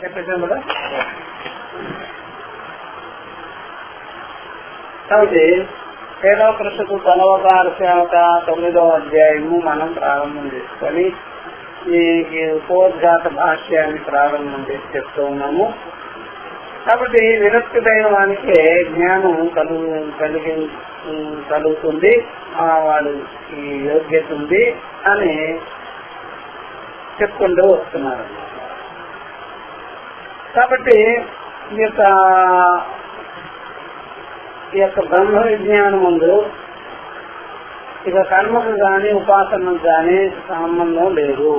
చెప్పేసాను కదా. కాబట్టి పేదోకృషకు తనవతార సేవక 9వ అధ్యాయము మనం ప్రారంభం చేసుకొని ఈ ఉపోద్ఘాత భాష్యాన్ని ప్రారంభం చేసి చెప్తూ ఉన్నాము. కాబట్టి విరక్తుడైన వానికి జ్ఞానం కలుగుతుంది, వాడు ఈ యోగ్యత ఉంది అని చెప్పుకుంటూ వస్తున్నారు. కాబట్టి ఈ యొక్క బ్రహ్మ విజ్ఞానం ముందు ఇక కర్మకు గాని ఉపాసనకు గాని సంబంధం లేదు.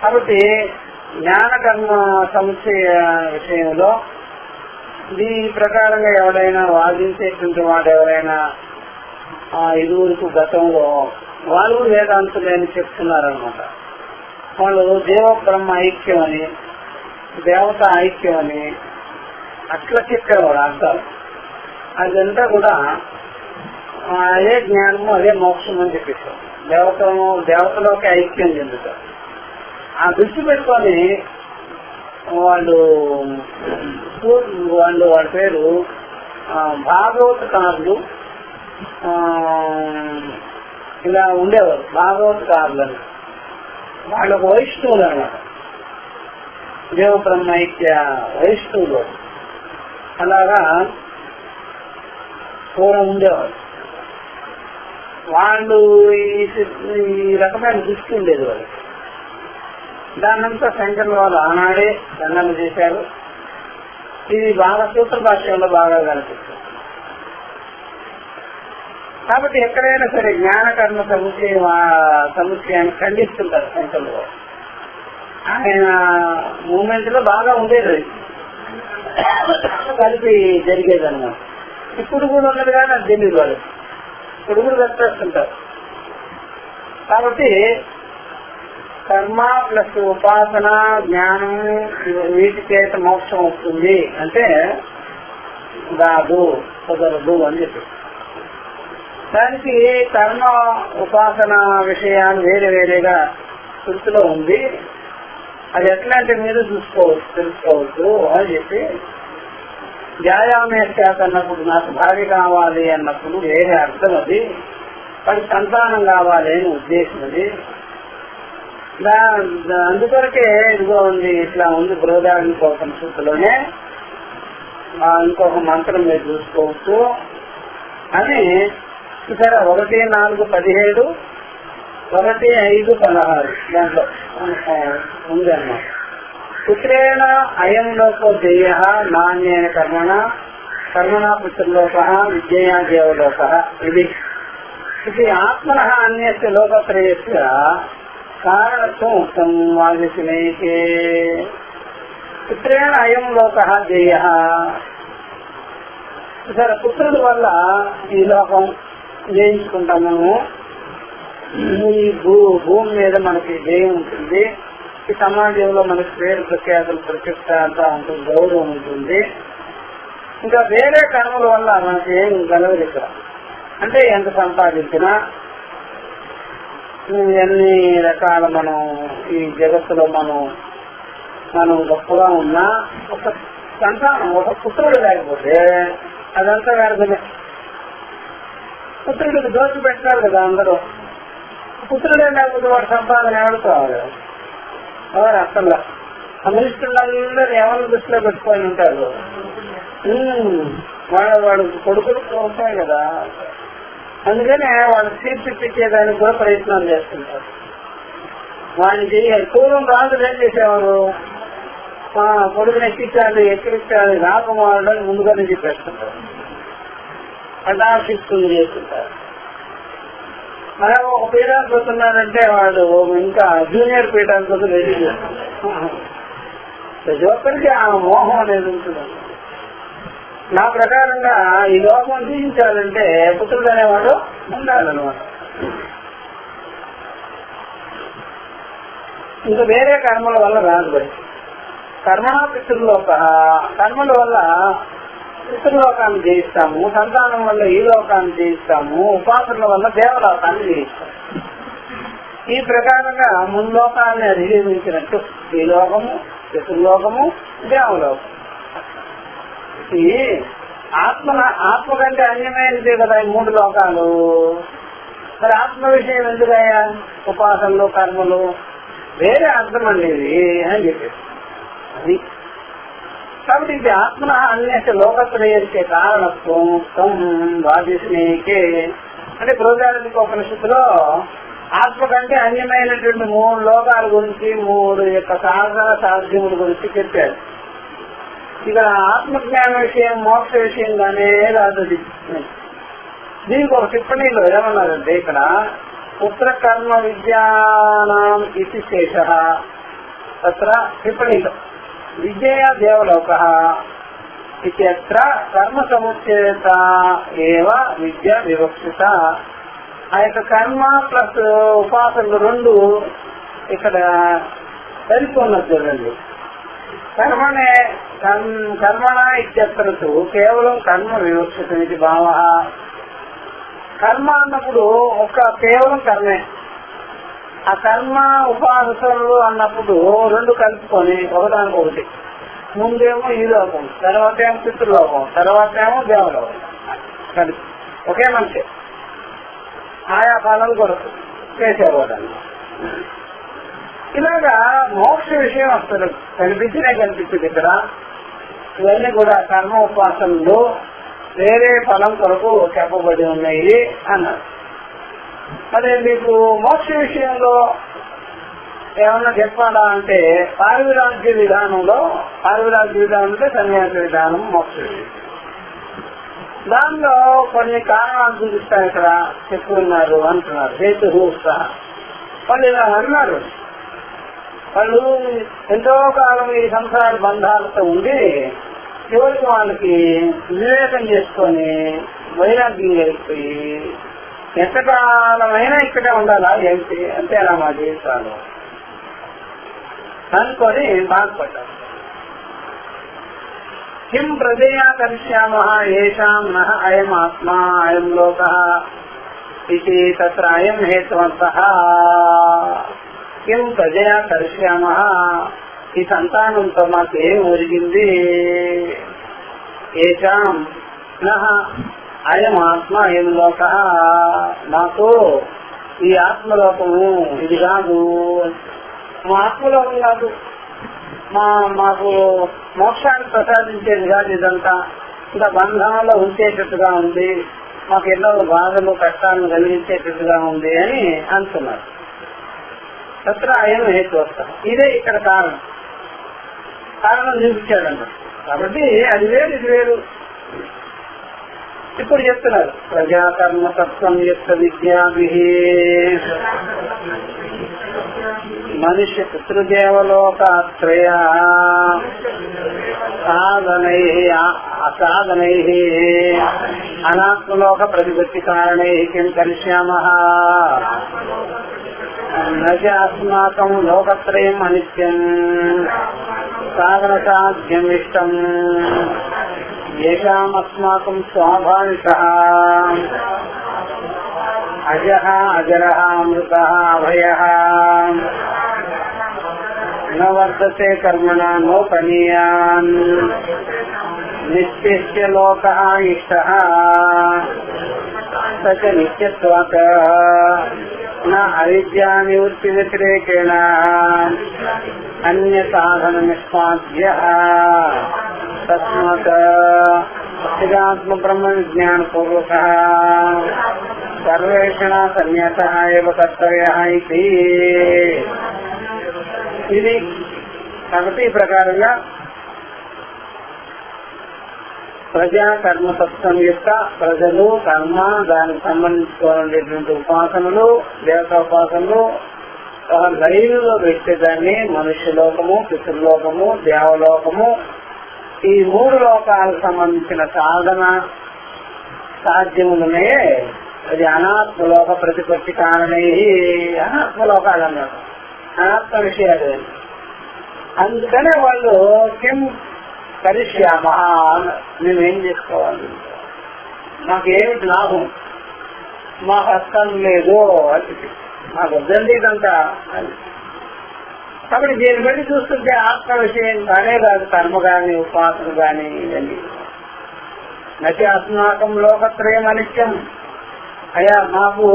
కాబట్టి జ్ఞాన కర్మ సముచ్చయ విషయంలో ఈ ప్రకారంగా ఎవరైనా వాదించేటువంటి వాడు ఎవరైనా ఇరువురికి గతంలో వాళ్ళు వేదాంతులు అని చెప్తున్నారనమాట. వాళ్ళు దేవ బ్రహ్మ ఐక్యం అని, దేవత ఐక్యం అని అట్లా చెప్పేవాడు అర్థాలు. అదంతా కూడా అదే జ్ఞానము అదే మోక్షం అని చెప్పేశారు. దేవతలోకి ఐక్యం చెందుతారు. ఆ దృష్టి పెట్టుకొని వాళ్ళ పేరు భాగవతకారులు ఇలా ఉండేవారు. భాగవతకారులని వాళ్ళకు వైష్ణవులు అన్నమాట, దేవ బ్రహ్మైక్య వైష్ణవులు. అలాగా పూర్వం ఉండేవారు. వాళ్ళు ఈ రకమైన దృష్టి ఉండేది వాళ్ళు. దానంతా శంకర్ల వాళ్ళు ఆనాడే ఖండన చేశారు. ఇది బాగా సూత్ర భాష్యంలో బాగా కనిపిస్తుంది. కాబట్టి ఎక్కడైనా సరే జ్ఞానకర్మ సముచ్చయాన్ని ఖండిస్తుంటారు శంకర్లు. ఆయన మూమెంట్ లో బాగా ఉండేది, కలిపి జరిగేది అన్నమాట. ఇప్పుడు కూడా ఉన్నది కానీ అది తెలియదు వాళ్ళు. ఇప్పుడు కూడా కట్టేస్తుంటారు. కాబట్టి కర్మ ప్లస్ ఉపాసన జ్ఞానం వీటి చేత మోక్షం వస్తుంది అంటే రాదు, కుదరదు అని చెప్పి. దానికి కర్మ ఉపాసన విషయాలు వేరే వేరేగా శృతిలో ఉంది. అది ఎట్లా అంటే మీరు తెలుసుకోవచ్చు అని చెప్పి, వ్యాయామేశాక అన్నప్పుడు నాకు భార్య కావాలి అన్నప్పుడు వేరే అర్థం అది, వాడికి సంతానం కావాలి అని ఉద్దేశం అది. అందుకొరకే ఇదిగో ఉంది, ఇట్లా ఉంది బృహదారణ్యోపనిషత్తులోనే ఇంకొక మంత్రం మీరు చూసుకోవచ్చు అని. ఇక్కడ 1:4:17, 1:5:16 దాంట్లో ఉంది అన్నమాట. పుత్రేణ అయం లోకో దేయ నాణ్యేన కర్మణ పుత్రలోక విద్యయా దేవలోక. ఇది ఆత్మన అన్యస్య లోకత్రయస్య కారణత్వం ఉక్తం వాదిసినైతే. పుత్రేణ అయం లోక దేయ. సరే, పుత్రుల వల్ల ఈ లోకం జయించుకుంటాము. ఈ భూమి మీద మనకి జయం ఉంటుంది. ఈ సమాజంలో మనకి పేరు ప్రఖ్యాతులు ప్రతిష్ట అంతా ఉంటుంది, గౌరవం ఉంటుంది. ఇంకా వేరే కర్మల వల్ల మనకి ఏం గలవదు ఇక్కడ. అంటే ఎంత సంపాదించినా, ఎన్ని రకాల మనం ఈ జగత్తులో మనం గొప్పగా ఉన్నా, ఒక సంతానం, ఒక పుత్రుడు లేకపోతే అదంతా వ్యర్థమే. పుత్రుడికి దోషి పెట్టాలి కదా అందరూ. పుత్రుడే లేకపోతే వాడు సంపాదన ఎవరు కావాలి? ఎవరు అసలు అమిష్టులందరూ ఎవరిని దృష్టిలో పెట్టుకొని ఉంటారు. వాడు కొడుకులు ఉంటాయి కదా, అందుకనే వాళ్ళు తీర్చిచ్చేదానికి కూడా ప్రయత్నాలు చేస్తుంటారు. వాడిని చేయాలి. పూర్వం రాజులు ఏం చేసేవారు? కొడుకుని ఎక్కిరించాలి రాకుమారుడు ముందుగానే చెప్పేస్తుంటారు. పటాక్షిస్తుంది చేస్తుంటారు. అలా ఒక పీఠానికి వస్తున్నారంటే వాడు ఇంకా జూనియర్ పీఠానికి వస్తుంది రెడీ చేస్తారు. ప్రతి ఒక్కరికి ఆ మోహం అనేది ఉంటుంది. నా ప్రకారంగా ఈ లోకం జీవించాలంటే పుత్రుడు అనేవాడు ఉండాలన్నమాట. ఇంకా వేరే కర్మల వల్ల రాదు. బయట కర్మణ పితృలోక, కర్మల వల్ల పితృలోకాన్ని జయిస్తాము, సంతానం వల్ల ఈ లోకాన్ని జయిస్తాము, ఉపాసనల వల్ల దేవలోకాన్ని జయిస్తాము. ఈ ప్రకారంగా ముల్లోకాన్ని అధిగమించినట్టు ఈ లోకము, చతుర్లోకము, దేవలోకం. ఈ ఆత్మ కంటే అన్యమైనదే కదా ఈ 3 లోకాలు. మరి ఆత్మ విషయం ఎందుకయ్యా ఉపాసనలు, కర్మలు వేరే అర్థం అండి ఇది అని చెప్పేసి అది. కాబట్టి ఇది ఆత్మ అన్య లోకత్రయే కారణత్వం తం వాదిస్నేకే అంటే బృహదారణ్యోపనిషత్తులో ఆత్మ కంటే అన్యమైనటువంటి 3 లోకాల గురించి, 3 యొక్క సాధన సాధ్యముల గురించి చెప్పారు. ఇక్కడ ఆత్మజ్ఞాన విషయం, మోక్ష విషయంగానే రాదు. దీనికి ఒక టిప్పణిలో ఏమన్నారంటే ఇక్కడ పుత్ర కర్మ విద్యానాం ఇది శేష తత్ర టిప్పణిలో విద్యయా దేవలోక ఇత్యత్ర కర్మ సముచ్చేత ఏవ విద్య వివక్షిత. ఆ యొక్క కర్మ ప్లస్ ఉపాసనలు 2 ఇక్కడ సరిపోన్నది చూడండి. కర్మణ ఇత్యత్రతు కేవలం కర్మ వివక్షిత ఇది భావ. కర్మ అన్నప్పుడు కేవలం కర్మే. ఆ కర్మ ఉపాసనలు అన్నప్పుడు 2 కలుపుకొని ఒకదానికొకటి. ముందేమో ఈ లోకం, తర్వాత ఏమో పితృలోకం, తర్వాత ఏమో దేవలోకం కలిపి ఒకే మనిషి ఆయా కాలం కొరకు చేసేవాళ్ళని. ఇలాగా మోక్ష విషయం అసలు కనిపించింది ఇక్కడ. ఇవన్నీ కూడా కర్మ ఉపాసనలు వేరే ఫలం కొరకు చెప్పబడి ఉన్నాయి అన్నారు. మరి మీకు మోక్ష విషయంలో ఏమన్నా చెప్పాలా అంటే పారివిరాజ్య విధానంలో, పారివిరాజ్య విధానం అంటే సన్యాస విధానం, మోక్ష విషయం. దానిలో కొన్ని కారణాలు చూపిస్తారు ఇక్కడ చెప్పుకున్నారు అంటున్నారు. హేతు సహా వాళ్ళు ఇలా అన్నారు. వాళ్ళు ఎంతో కాలం ఈ సంసార బంధాలతో ఉండి చివరికి వాళ్ళకి వివేకం చేసుకొని వైరాగ్యం అయిపోయి ఎంతకాలమైనా ఇక్కడే ఉండాలా ఏంటి అంతే అలా మా జీవితాలు అనుకొని బాధపడ్డారు. కిం ప్రజయా కరిష్యామః ఏషాం నః అయం ఆత్మా అయం లోకః ఇది తత్ర అయం హేతువంతః. కిం ప్రజయా కరిష్యామః ఈ సంతానంతో మాకు ఏం ఒరిగింది. ఏషాం నః అయం ఆత్మ అయం లోకః మాకు ఈ ఆత్మలోకము ఇది కాదు, మా ఆత్మలోకం కాదు, మాకు మోక్షాన్ని ప్రసాదించేది కాదు, ఇదంతా ఇంకా బంధంలో ఉంచేటట్టుగా ఉంది, మాకు ఎన్నో బాధలు కష్టాలను కలిగించేటట్టుగా ఉంది అని అంటున్నారు. తత్ర అయం హేతు వస్తాం. ఇదే ఇక్కడ కారణం చూపించాడన్నమాట. కాబట్టి అది వేరు, ఇది వేరు. ఇప్పుడు చెప్తున్నారు ప్రజాకర్మ తత్వం యొక్క విద్యాభి మనుష్య పితృదేవలోకాత్రయ సాధనై అనాత్మలోక ప్రతిపత్తి కారణై కిం కరిష్యామః నస్మాకం లోకత్రయం అనిత్యం సాధన సాధ్యం ఇష్టం ఏషామస్మాకం స్వాభావికః అజః అజరః అమృతః అభయః న వర్తతే కర్మణా నోపనీయాన్ నిత్యస్య లోకః ఇష్టః సచ నిత్యత్వాత్ న అవిద్యా నివృత్తి వ్యతిరేకేణ అన్య సాధన నిష్పాద్యః తస్మాత్ సచ్చిదాత్మ బ్రహ్మ విజ్ఞాన పూర్వకః సర్వేషణ సన్యాసః ఏవ కర్తవ్యః ఇతి. ఇది కాబట్టి ఈ ప్రకారంగా ప్రజా కర్మతత్వం యొక్క ప్రజలు, కర్మ, దానికి సంబంధించుకునేటువంటి ఉపాసనలు, దేవతా ఉపాసనలు లైన్లో పెట్టేదాన్ని మనుష్యలోకము, పితృలోకము, దేవలోకము, ఈ 3 లోకాలకు సంబంధించిన సాధన సాధ్యములనే అది అనాత్మలోక ప్రతిపత్తి కారణమై అనాత్మలోకాలు అన్నారు. అనాత్మ విషయాలు. అందుకనే వాళ్ళు కిం కరిష్యామః మేమేం చేసుకోవాలి, మాకేమిటి లాభం, మాకు హస్తం లేదు అని మాకు వద్దండి ఇదంతా. కాబట్టి దీన్ని బట్టి చూస్తుంటే ఆత్మ విషయం కానే కాదు, కర్మ కానీ ఉపాసన కానీ ఇవన్నీ. నటి అస్మాకం లోకత్రయం అనిత్యం. అయ్యా మాకు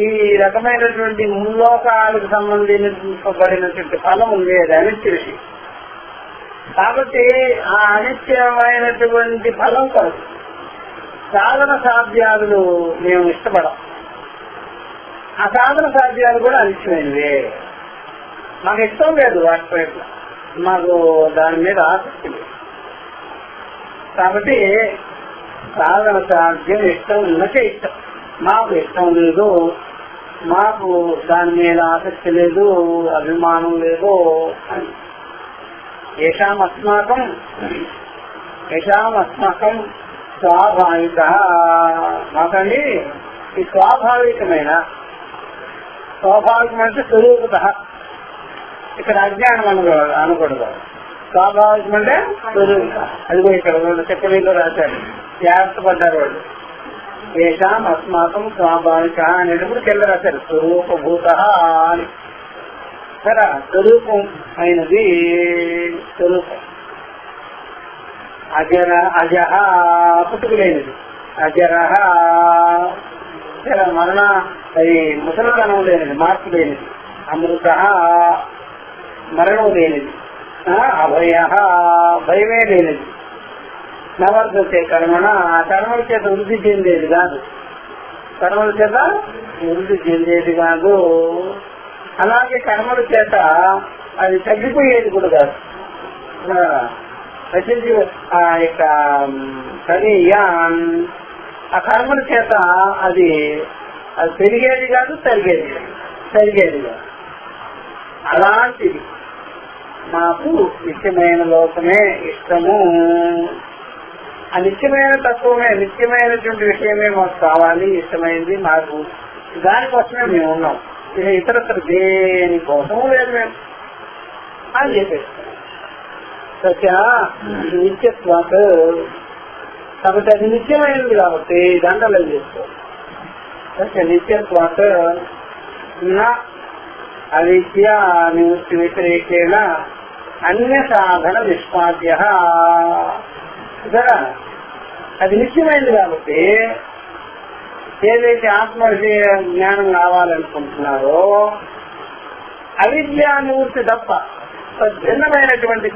ఈ రకమైనటువంటి ముల్లోకాలకు సంబంధించబడినటువంటి ఫలం ఉంది, అది అనిత్య విషయం. కాబట్టి ఆ అనిత్యమైనటువంటి ఫలం కాదు, సాధన సాధ్యాలు మేము ఇష్టపడం. ఆ సాధన సాధ్యాలు కూడా అనిత్యమైనవే, మాకు ఇష్టం లేదు వాటి పైన, మాకు దాని మీద ఆసక్తి లేదు. కాబట్టి సాధన సాధ్యం ఇష్టం ఉన్నకే ఇష్టం, మాకు ఇష్టం లేదు, మాకు దాని మీద ఆసక్తి లేదు, అభిమానం లేదు అని. ఏషాం అస్మాకం స్వాభావిక. మాకండి ఈ స్వాభావికమైన, స్వాభావికమంటే స్వరూపత, ఇక్కడ అజ్ఞానం అనకూడదు. స్వాభావికం అంటే స్వరూపత. అదిగో ఇక్కడ చెప్పనీలో రాశారు, జాగ్రత్త పడ్డారు వాళ్ళు. ఏషాం అస్మాకం స్వాభావిక అనేటప్పుడు కింద రాశారు స్వరూపభూత అని. సరే, స్వరూపం అయినది స్వరూపం. అజహ పుట్టుకులేనిది, అజరహ మరణ అది ముసలితనం లేనిది, మార్పు లేనిది. అమృత మరణం లేనిది. అభయ భయమే లేనిది. నవర్ధతే కర్మణ కర్మల చేత వృద్ధి చెందేది కాదు, కర్మల చేత వృద్ధి చెందేది కాదు. అలాగే కర్మల చేత అది తగ్గిపోయేది కూడా కాదు. ఆ యొక్క ఆ కర్మల చేత అది పెరిగేది కాదు, తరిగేది కాదు. అలాంటిది మాకు నిత్యమైన లోకమే ఇష్టము. ఆ నిత్యమైన తత్వమే, నిత్యమైనటువంటి విషయమే మాకు కావాలి, ఇష్టమైంది మాకు, దానికోసమే మేము ఉన్నాం. ఇక ఇతరత్ర దేనికోసము లేదు మేము అని చెప్పేసి నిత్యత్వాత్. కాబట్టి అది నిత్యమైనది కాబట్టి దండలు చేసుకోవాలి. నిత్యత్వాత్ అవిద్య నివృత్తి వ్యతిరేకేణ అన్య సాధన నిష్పాద్య. అది నిత్యమైనది కాబట్టి ఏదైతే ఆత్మ విషయ జ్ఞానం కావాలనుకుంటున్నారో అవిద్యా నివృత్తి తప్ప భిన్నమైనటువంటి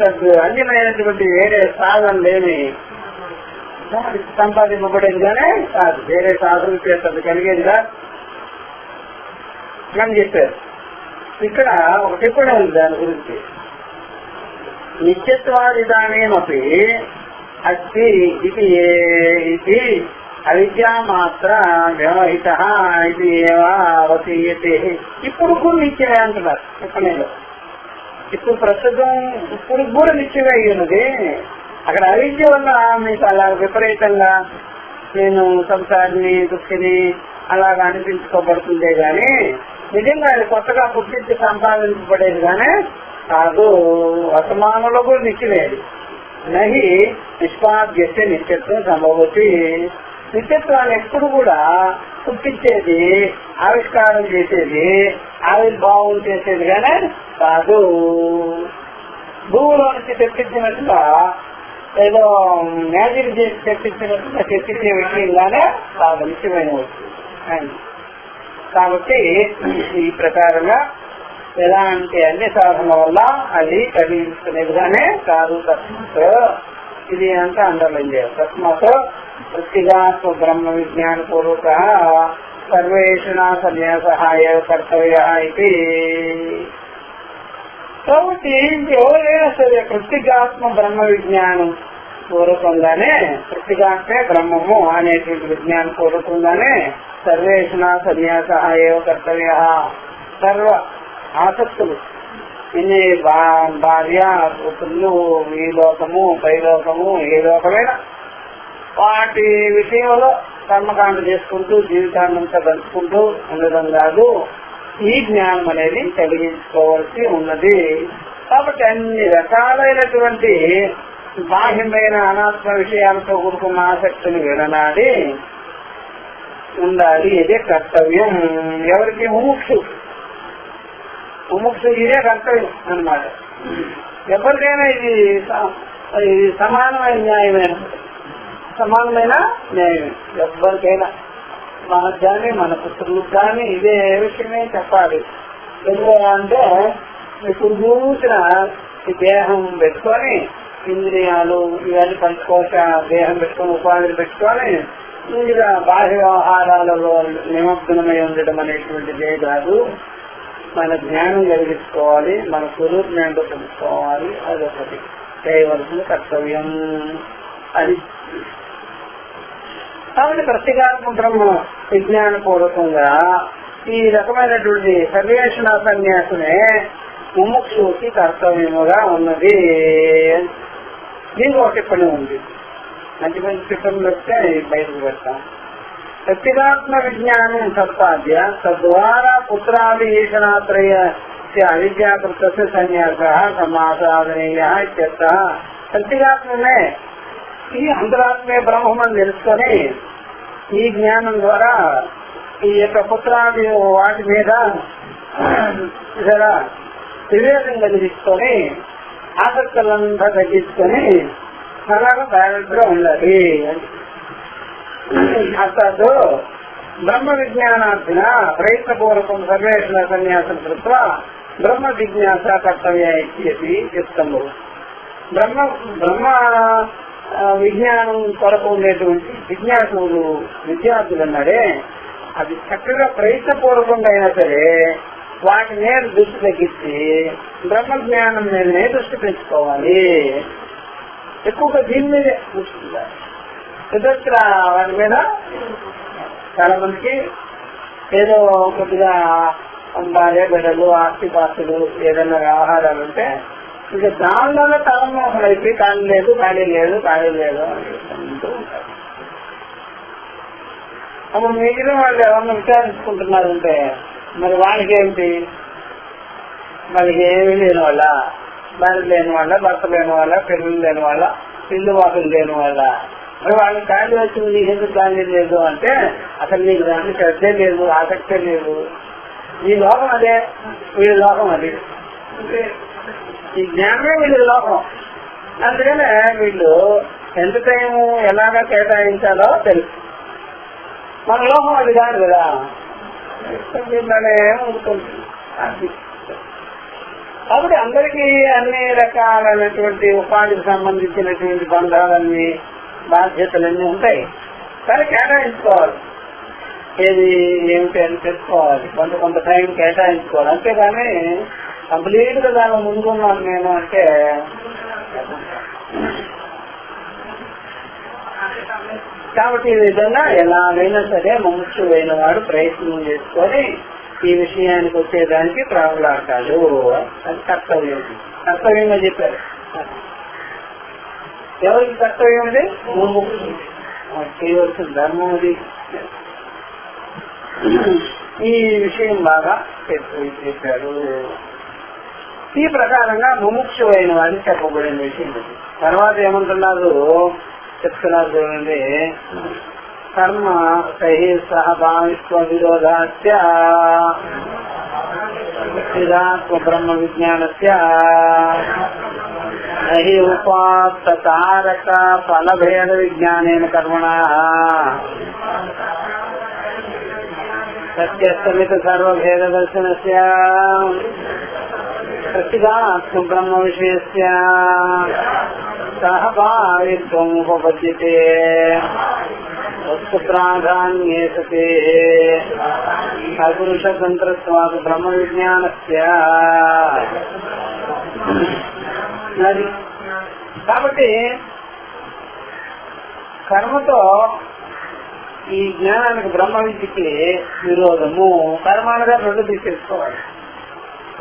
అన్యమైనటువంటి వేరే సాధన లేని సంపాదింపబడేదిగానే కాదు, వేరే సాధన చేస్తుంది కలిగేదిగా అని చెప్పారు. ఇక్కడ ఒక టిప్పణి ఉంది దాని గురించి. నిత్యత్వాదిదానేమపి అస్తి ఇది అవిద్యా మాత్ర వ్యవహిత ఇది అవతీయతే. ఇప్పుడు కూడా నిత్యమే అంటున్నారు టిప్పణిలో. ఇప్పుడు ప్రస్తుతం ఇప్పుడు కూడా నిత్యమే ఉన్నది. అక్కడ అవిద్య వల్ల మీకు అలా విపరీతంగా నేను సంసారిని దుఃఖిని అలాగా అనిపించుకోబడుతుందే గాని నిజంగా అది కొత్తగా పుట్టించి సంపాదించబడేది గానే కాదు. వర్తమానంలో కూడా నిత్యమేది. నహి నిష్పాద్యస్తే నిత్యత్వం సంభవతి. నిత్యత్వాన్ని ఎప్పుడు కూడా పుట్టించేది, ఆవిష్కారం చేసేది, ఆవిర్భావం చేసేది గానే కాదు. భూమిలో నుంచి తెప్పించినట్టుగా ఏదో మ్యాజిక్ చేసి తెప్పించినట్టుగా తెప్పించే విషయంగానే కాదు, నిత్యమైన వస్తుంది. కాబట్టి ఈ ప్రకారంగా ఎలా అంటే అన్ని సాధన వల్ల అది కలిగించుకునేదిగానే కాదు. తస్మాత్ ఇది అంతా అండర్లైన్ చేయాలి. తస్మాత్ వృత్తిగాత్మ బ్రహ్మ విజ్ఞాన పూర్వక సర్వేషణ సన్యాసహాయ కర్తవ్య ఇది. కాబట్టి ఎవరైనా సరే ప్రత్యేగాత్మ బ్రహ్మ విజ్ఞానం పూర్వకంగానే, ప్రత్యేగాత్మే బ్రహ్మము అనేటువంటి విజ్ఞానం పూర్వకంగానే సర్వేషణ సన్యాసహాయ కర్తవ్య. సర్వ ఆసక్తులు, ఇన్ని భార్య పుత్రులు, ఈ లోకము పై లోకము ఏ లోకమైనా వాటి విషయంలో కర్మకాండ చేసుకుంటూ జీవితాన్నంతా గడుపుకుంటూ ఉండడం కాదు, ఈ జ్ఞానం అనేది కలిగించుకోవాల్సి ఉన్నది. కాబట్టి అన్ని రకాలైనటువంటి బాహ్యమైన అనాత్మ విషయాలతో కూడుకున్న ఆసక్తిని విడనాడి ఉండాలి. ఇదే కర్తవ్యం. ఎవరికి? ముముక్షు. ముముక్షు ఇదే కర్తవ్యం అన్నమాట. ఎవరికైనా ఇది సమానమైన న్యాయమే. సమానమైన న్యాయమే ఎవరికైనా. మనకు కానీ మన పుత్రులకు కానీ ఇదే విషయమే చెప్పాలి. ఎందుకంటే ఇప్పుడు చూసిన ఈ దేహం పెట్టుకొని, ఇంద్రియాలు ఇవన్నీ పంచుకోక దేహం పెట్టుకొని ఉపాధిని పెట్టుకొని ఇంకా బాహ్య వ్యవహారాలలో నిమగ్నమై ఉండటం అనేటువంటిదే కాదు. మన జ్ఞానం కలిగించుకోవాలి, మన స్వరూపం ఏంటో తెలుసుకోవాలి. అదొకటి చేయవలసిన కర్తవ్యం. అది కాబట్టి ప్రత్యేగాత్మ బ్రహ్మ విజ్ఞాన పూర్వకంగా ఈ రకమైనటువంటి సర్వేషణ సన్యాసమే ముముక్షుకి కర్తవ్యముగా ఉన్నది. దీనికి ఒక టిప్పణి ఉంది. మంచి మంచి టిప్పణులు వస్తే బయటకు పెడతాం. ప్రత్యేగాత్మ విజ్ఞానం సంపాద్య తద్వారా పుత్రాది ఈశనాత్రయ అవిద్యాకృత సన్యాస సమాసాధనీయ ఇత్యర్థ. ప్రత్యేగాత్మే ఈ అంతరాత్మే బ్రహ్మమని తెలుసుకొని ఈ జ్ఞానం ద్వారా ఈ యొక్క పుత్రాది వాటి మీద వివేకం కలిగించుకొని ఆసక్తులంతా తగ్గించుకొని అలాగా బ్యాలెన్స్ గా ఉండాలి. అర్థాత్ బ్రహ్మ విజ్ఞానార్థిన ప్రయత్నపూర్వకం సర్వేషణ సన్యాసం కృత్వ బ్రహ్మ జిజ్ఞాస కర్తవ్య ఇది చెప్తాము. బ్రహ్మ విజ్ఞానం కొరకు ఉండేటువంటి జిజ్ఞాసులు విద్యార్థులు ఉన్నారే, అది చక్కగా ప్రయత్నపూర్వకంగా అయినా సరే వాటి మీద దృష్టి తగ్గించి బ్రహ్మ జ్ఞానం మీదనే దృష్టి పెంచుకోవాలి. ఎక్కువగా దీని మీదే దృష్టి ఇతర వాటి మీద. చాలా మందికి ఏదో కొద్దిగా భార్య బిడ్డలు ఆస్తిపాస్తులు ఏదైనా వ్యవహారాలు ఉంటే ఇక దానిలోనే తలమోహం అయిపోయి ఖాళీ లేదు ఖాళీ లేదు ఖాళీ లేదు అంటూ ఉంటారు. అప్పుడు మిగిలిన వాళ్ళు ఎవరన్నా విచారించుకుంటున్నారంటే మరి వాళ్ళకి ఏమిటి? వాళ్ళకి ఏమీ లేని వాళ్ళ, భార్య లేని వాళ్ళ, భర్త లేని వాళ్ళ, పిల్లలు లేని వాళ్ళ, ఇల్లు వాకులు లేని వాళ్ళ. మరి వాళ్ళకి ఖాళీ వచ్చింది, నీకు ఎందుకు ఖాళీ లేదు అంటే అసలు నీకు దానికి శ్రద్ధే లేదు, ఆసక్తే లేదు. ఈ లోకం అదే, వీడి లోకం అది. ఈ జ్ఞానమే వీళ్ళ లోకం. అందుకనే వీళ్ళు ఎంత టైం ఎలాగా కేటాయించాలో తెలుసు. మన లోకం అది కాదు కదా. కాబట్టి అందరికీ అన్ని రకాలైనటువంటి ఉపాధికి సంబంధించినటువంటి బంధాలన్నీ బాధ్యతలన్నీ ఉంటాయి. కానీ కేటాయించుకోవాలి. ఏది ఏమిటి అని తెలుసుకోవాలి. కొంత టైం కేటాయించుకోవాలి. అంతేగాని కంప్లీట్ గా దాని ముందుకున్నాను నేను అంటే కాబట్టి ఈ విధంగా ఎలాగైనా సరే ముముక్షువైన వాడు ప్రయత్నం చేసుకొని ఈ విషయానికి వచ్చేదానికి ప్రాగులాడతాడు. అది కర్తవ్యం. కర్తవ్యంగా చెప్పారు. ఎవరికి కర్తవ్యం అది? ముముక్షు చేయవలసిన ధర్మం అది. ఈ విషయం బాగా చెప్పారు. ఈ ప్రకారంగా ముముక్షువైన వాడిని చెప్పబడిన విషయం అది. తర్వాత ఏమంటున్నారు చెప్తున్నారు చూడండి. కర్మ సహి సహభావిత్వ విరోధాస్య సిద్ధాత్మ బ్రహ్మ విజ్ఞానస్య నహి ఉపాత్త తారక ఫలభేద విజ్ఞానేన కర్మణా సత్యస్తమిత సర్వభేద దర్శనస్య ప్రతిగాత్మ బ్రహ్మ విషయస్య సహభావిత్వం ఉపపద్యతే వస్తు ప్రాధాన్యే సతే అపురుష తంత్రత్వాత్ బ్రహ్మ విజ్ఞానస్య. కాబట్టి కర్మతో ఈ జ్ఞానానికి బ్రహ్మ విద్యకి విరోధము. కర్మాలుగా రెండు తీసుకోవాలి.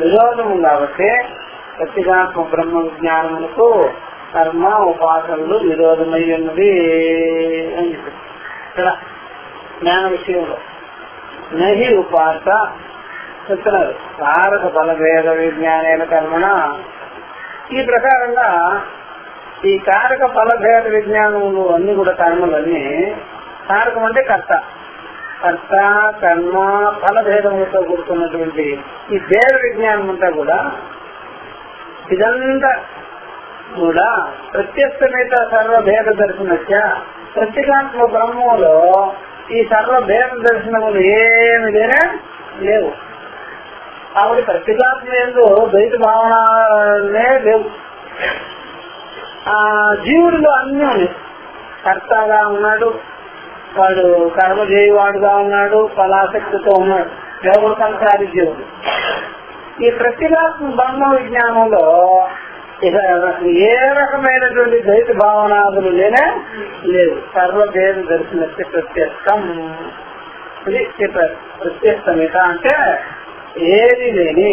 విరోధము కాబట్టి ప్రత్యేగాత్మ బ్రహ్మ విజ్ఞానములకు కర్మ ఉపాసనలు విరోధమై ఉన్నది అని చెప్పి ఇక్కడ జ్ఞాన విషయంలో నహి ఉపాస చెప్తున్నారు. కారక ఫలభేద విజ్ఞానైన కర్మణ. ఈ ప్రకారంగా ఈ కారక ఫలభేద విజ్ఞానములు అన్ని కూడా కర్మలన్నీ, కారకం అంటే కర్త, కర్త కర్మ ఫల భేదములతో కూడుకున్నటువంటి ఈ భేద విజ్ఞానం అంతా కూడా ఇదంతా కూడా ప్రత్యక్షమేత సర్వభేద దర్శనస్య ప్రత్యేకాత్మ బ్రహ్మంలో ఈ సర్వభేద దర్శనములు ఏమి లేవు. కాబట్టి ప్రత్యేకాత్మ ఎందు ద్వైత భావనలే లేవు. జీవుడిలో అన్నీ ఉన్నాయి. కర్తగా ఉన్నాడు, వాడు కర్మ చేయవాడుగా ఉన్నాడు, ఫలాసక్తితో ఉన్నాడు, ఎవరు సంసారి జీవుడు. ఈ ప్రత్యేకాత్మ బ్రహ్మ విజ్ఞానంలో ఇక ఏ రకమైనటువంటి ద్వైత భావనాదులు లేవు. సర్వభేద దర్శనస్య ప్రత్యక్షం. ఇది చెప్పారు. ప్రత్యక్షమిత అంటే ఏది లేని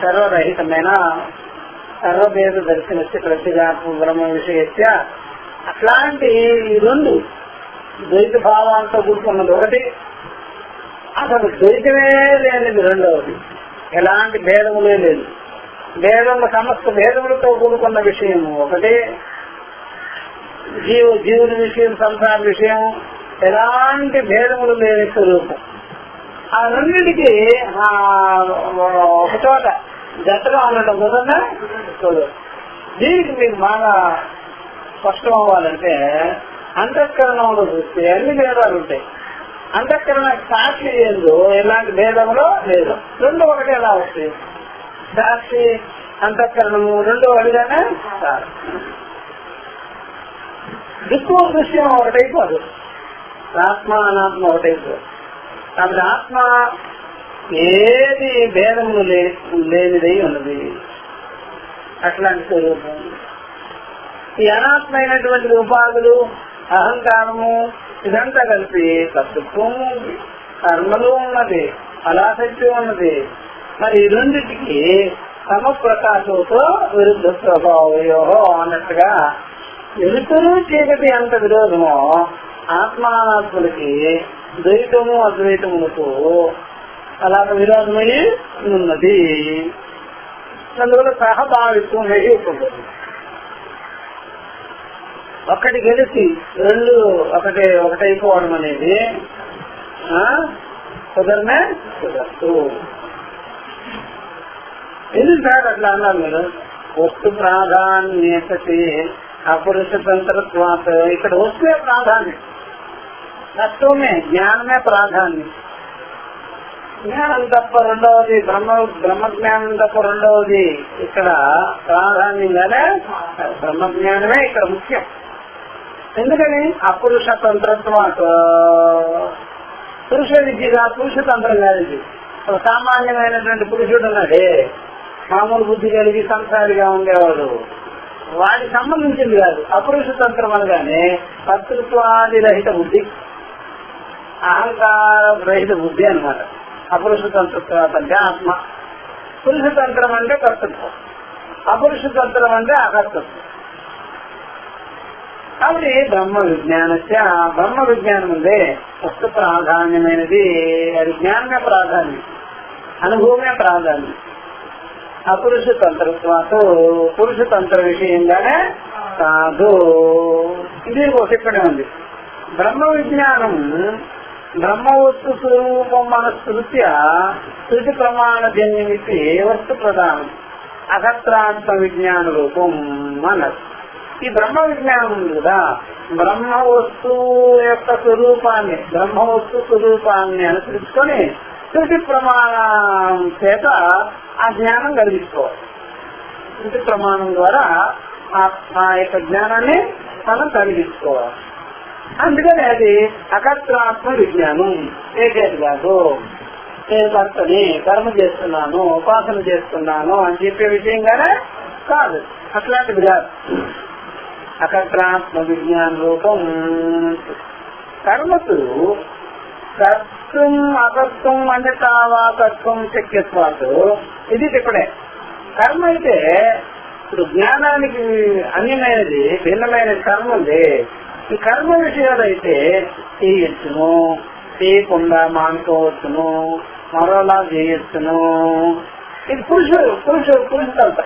సర్వరహితమైన సర్వభేద దర్శనస్య ప్రత్యేగాత్మ బ్రహ్మ విషయస్య. అట్లాంటి రెండు ద్వైత భావాలతో కూడుకున్నది ఒకటి, అసలు ద్వైతమే లేనిది రెండవది. ఎలాంటి భేదములే లేదు. భేదముల సమస్త భేదములతో కూడుకున్న విషయం ఒకటి, జీవుడి విషయం, సంసార విషయం, ఎలాంటి భేదములు లేని స్వరూపం. ఆ రెండింటికి ఒక చోట జతగా ఉండటం కుదరదా? దీనికి మీకు బాగా స్పష్టం అవ్వాలంటే అంతఃకరణంలో చూస్తే అన్ని భేదాలు ఉంటాయి. అంతఃకరణ సాక్షి ఏందో ఎలాంటి భేదములో లేదు. రెండు ఒకటి ఎలా వస్తాయి? సాక్షి అంతఃకరణము రెండు ఒకటిగానే సార్. దృశ్యం ఒకటైపోదు, ఆత్మ అనాత్మ ఒకటైపోదు. కాబట్టి ఆత్మ ఏది భేదములు లేనిదై ఉన్నది. అట్లాంటి స్వరూపం. ఈ అనాత్మైనటువంటి ఉపాధులు, అహంకారము ఇదంతా కలిపి కర్తృత్వము, కర్మలు ఉన్నది, ఫలాసక్తి ఉన్నది. మరి ఈ రెండింటికి సమప్రకాశంతో విరుద్ధ స్వభావయో అన్నట్టుగా వెలుతురు చీకటి అంత విరోధమో ఆత్మానాత్మలకి ద్వైతము అద్వైతములకు అలాగ విరోధమై ఉన్నది. అందువల్ల సహభావిత్వం ఉంటుంది. ఒకటి గెలిచి రెండు ఒకటైపోవడం అనేది కుదరనే కుదరదు. ఎందుకు సార్ అట్లా అన్నారు మీరు? వస్తు ప్రాధాన్యత అపురుష తంత్రత్వాత. ఇక్కడ వస్తే ప్రాధాన్యం, తత్వమే జ్ఞానమే ప్రాధాన్యం. జ్ఞానం తప్ప రెండవది బ్రహ్మజ్ఞానం తప్ప రెండవది ఇక్కడ ప్రాధాన్యంగానే బ్రహ్మజ్ఞానమే ఇక్కడ ముఖ్యం. ఎందుకని? అపురుష తంత్రత్వాత. పురుష విద్యగా పురుష తంత్రం కాదు. ఇది సామాన్యమైనటువంటి పురుషుడు ఉన్నాడే, మామూలు బుద్ధి కలిగి సంసారిగా ఉండేవాడు, వాడికి సంబంధించింది కాదు. అపురుష తంత్రం అనగానే కర్తృత్వాది రహిత బుద్ధి, అహంకార రహిత బుద్ధి అనమాట. అపురుష తంత్రం అంటే ఆత్మ, పురుష తంత్రం అంటే కర్తృత్వం, అపురుష తంత్రం అంటే అకర్తృత్వం. కాబట్టి బ్రహ్మ విజ్ఞానం ఉందే వస్తు ప్రాధాన్యమైనది. అది జ్ఞానమే ప్రాధాన్యం, అనుభవమే ప్రాధాన్యం. అపురుష తంత్రత్వాతో పురుష తంత్ర విషయంగానే కాదు. ఇది ఇక్కడే ఉంది. బ్రహ్మ విజ్ఞానం బ్రహ్మవస్తు స్వరూపం మన శృతి ప్రమాణజన్యమితి వస్తు ప్రధానం. అకత్రాత్మ విజ్ఞాన రూపం అన్నది. ఈ బ్రహ్మ విజ్ఞానం ఉంది కదా, బ్రహ్మవస్తు యొక్క స్వరూపాన్ని అనుసరించుకొని శృతి ప్రమాణం చేత ఆ జ్ఞానం కలిగించుకోవాలి. శృతి ప్రమాణం ద్వారా ఆ యొక్క జ్ఞానాన్ని మనం కలిగించుకోవాలి. అందుకని అది అకర్తృత్వ విజ్ఞానం. ఏకేది కాదు, నేను భర్తని కర్మ చేస్తున్నాను, ఉపాసన చేస్తున్నాను అని చెప్పే విషయంగానే కాదు. అట్లాంటిది కాదు. అకర్తృత్వ విజ్ఞాన రూపం. కర్మకు కర్తం అకర్తం అంటే తావా కర్తం శక్యత్వాలు. ఇది ఇప్పుడే కర్మ అయితే ఇప్పుడు జ్ఞానానికి అన్యమైనది భిన్నమైన కర్మ ఉంది. ఈ కర్మ విషయాలు అయితే చేయొచ్చును, చేయకుండా మానుకోవచ్చును, మరోలా చేయొచ్చును. ఇది పురుషులతో.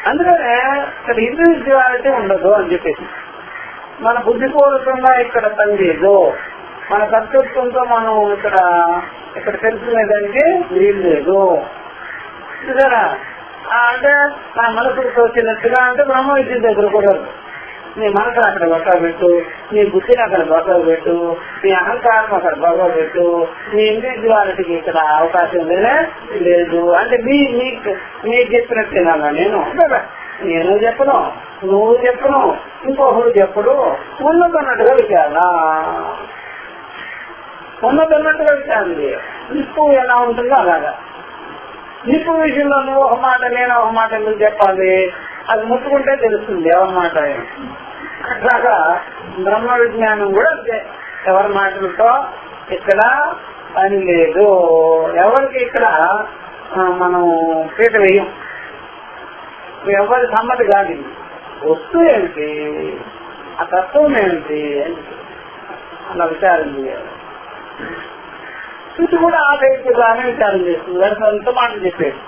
అందుకనే ఇక్కడ ఇండివిజువాలిటీ ఉండదు అని చెప్పేసి మన బుద్ధిపూర్వకంగా ఇక్కడ పనిచేయదు. మన కర్తృత్వంతో మనం ఇక్కడ తెలుసుకునేదానికి వీలు లేదు. చూసారా? అంటే నా మనసుకు తోచినట్టుగా అంటే బ్రహ్మ విద్య దగ్గర కూడా నీ మనసు అక్కడ బొక్క పెట్టు, నీ బుద్ధిని అక్కడ బొక్క పెట్టు, నీ అహంకారం అక్కడ బొక్క పెట్టు, నీ ఇండివిజువాలిటీకి ఇక్కడ అవకాశం లేదు. అంటే నీకు చెప్పినట్టేనా? నేను చెప్పను, నువ్వు చెప్పను, ఇంకొకరు చెప్పడు. ఉన్నదన్నట్టుగా విచారణ, ఉన్నదన్నట్టుగా విచారణ. నిప్పు ఎలా ఉంటుందో అలాగా. నిప్పు విషయంలో నువ్వు ఒక మాట నేను ఒక మాట ఎందుకు చెప్పాలి? అది ముట్టుకుంటే తెలుస్తుంది ఎవరి మాట. అట్లాగా బ్రహ్మ విజ్ఞానం కూడా అంతే. ఎవరి మాటలతో ఇక్కడ పని లేదు. ఎవరికి ఇక్కడ మనం పీట వేయం. ఎవరి సమ్మతి కాదు. వస్తువు ఏమిటి, ఆ తత్వం ఏమిటి అలా విచారం చేయాలి. ఇది కూడా ఆ టైప్గానే విచారం చేస్తుంది. దాని సొంత మాట చెప్పేది.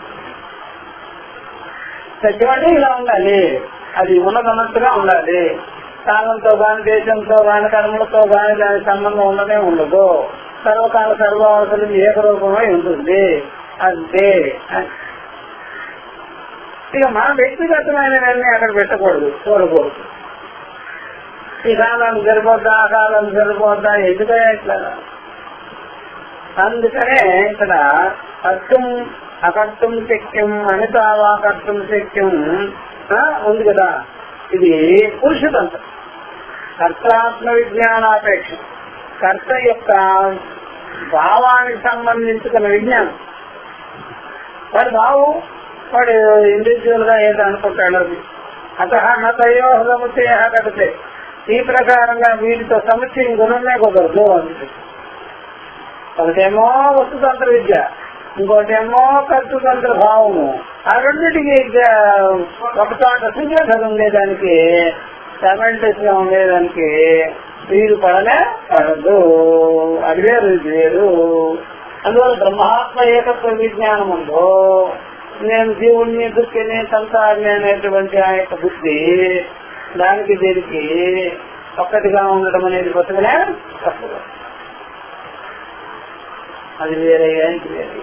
సత్యం అంటే ఇలా ఉండాలి, అది ఉన్నదన్నట్టుగా ఉండాలి. కాలంతో కానీ, దేశంతో కానీ, కర్మలతో కానీ దానికి సంబంధం ఉండనే ఉండదు. సర్వకాల సర్వావసరం ఏకరూపమై ఉంటుంది అంతే. ఇక మన వ్యక్తిగతమైనవన్నీ అక్కడ పెట్టకూడదు, చూడకూడదు. ఈ కాలం సరిపోద్దా, ఆ కాలం సరిపోద్దా, ఎందుకనే ఇట్లా? అందుకనే ఇక్కడ కర్తం అకర్తం శక్యం అనితావా కర్తం శక్యం ఉంది కదా. ఇది పురుషతంత్రం, కర్తాత్మ విజ్ఞానాపేక్ష. కర్త యొక్క భావానికి సంబంధించుకున్న విజ్ఞానం. వాడి భావం వాడు ఇండివిజువల్ గా ఏదో అనుకుంటాడు. అది నతయో సముచ్చయ కడితే ఈ ప్రకారంగా వీటితో సముచ్చయం గుణమే కుదరదు. ఒకటేమో వస్తుతంత్ర విద్య, ఇంకోటేమో కర్తృతంత్ర భావము. ఆ రెండింటికి ఒక చోట సింగం ఉండేదానికి, సైమల్టేనియస్ గా ఉండేదానికి వీరు పడదు. అది వేరు, ఇది వేరు. అందువల్ల బ్రహ్మాత్మ ఏకత్వ విజ్ఞానం ఉందో, నేను జీవుణ్ణి, దుఃఖిని, సంసారిని అనేటువంటి ఆ యొక్క బుద్ధి, దానికి దీనికి ఒక్కటిగా ఉండటం అనేది కొత్తగానే తప్పదు. అది వేరే, ఇది వేరే.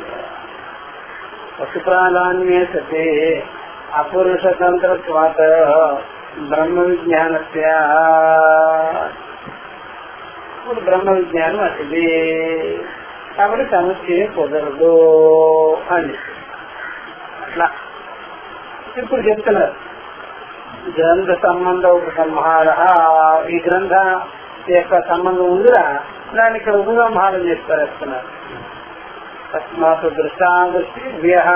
పశుప్రాణాన్నే సతే అపురుషతంత్రత్వాత్ బ్రహ్మ విజ్ఞానస్య. బ్రహ్మ విజ్ఞానం అతిది కాబట్టి సమస్య కుదరదు అని అట్లా ఇప్పుడు చెప్తున్నారు. గ్రంథ సంబంధ ఉపసంహార. ఈ గ్రంథ యొక్క సంబంధం ఉందిరా, దానికి ఉపసంహారం చేసి పరేస్తున్నారు. తస్మాత్ దృష్టాదృష్టిభ్యః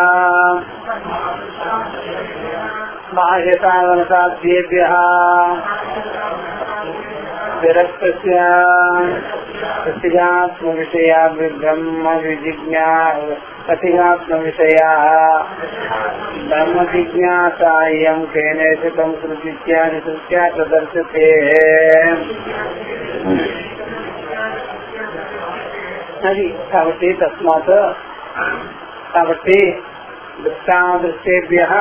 బాహ్యసాధన సాధ్యేభ్యః విరక్తస్య ప్రతిగాత్మ విషయా బ్రహ్మ విజిజ్ఞా ప్రతిగాత్మ విషయా బ్రహ్మ జిజ్ఞాసాయం కేనేషితం శృతిత్యాని శృత్యా ప్రదర్శతే. అది కాబట్టి తస్మాత్ కాబట్టి దృష్టాదృష్టేభ్యః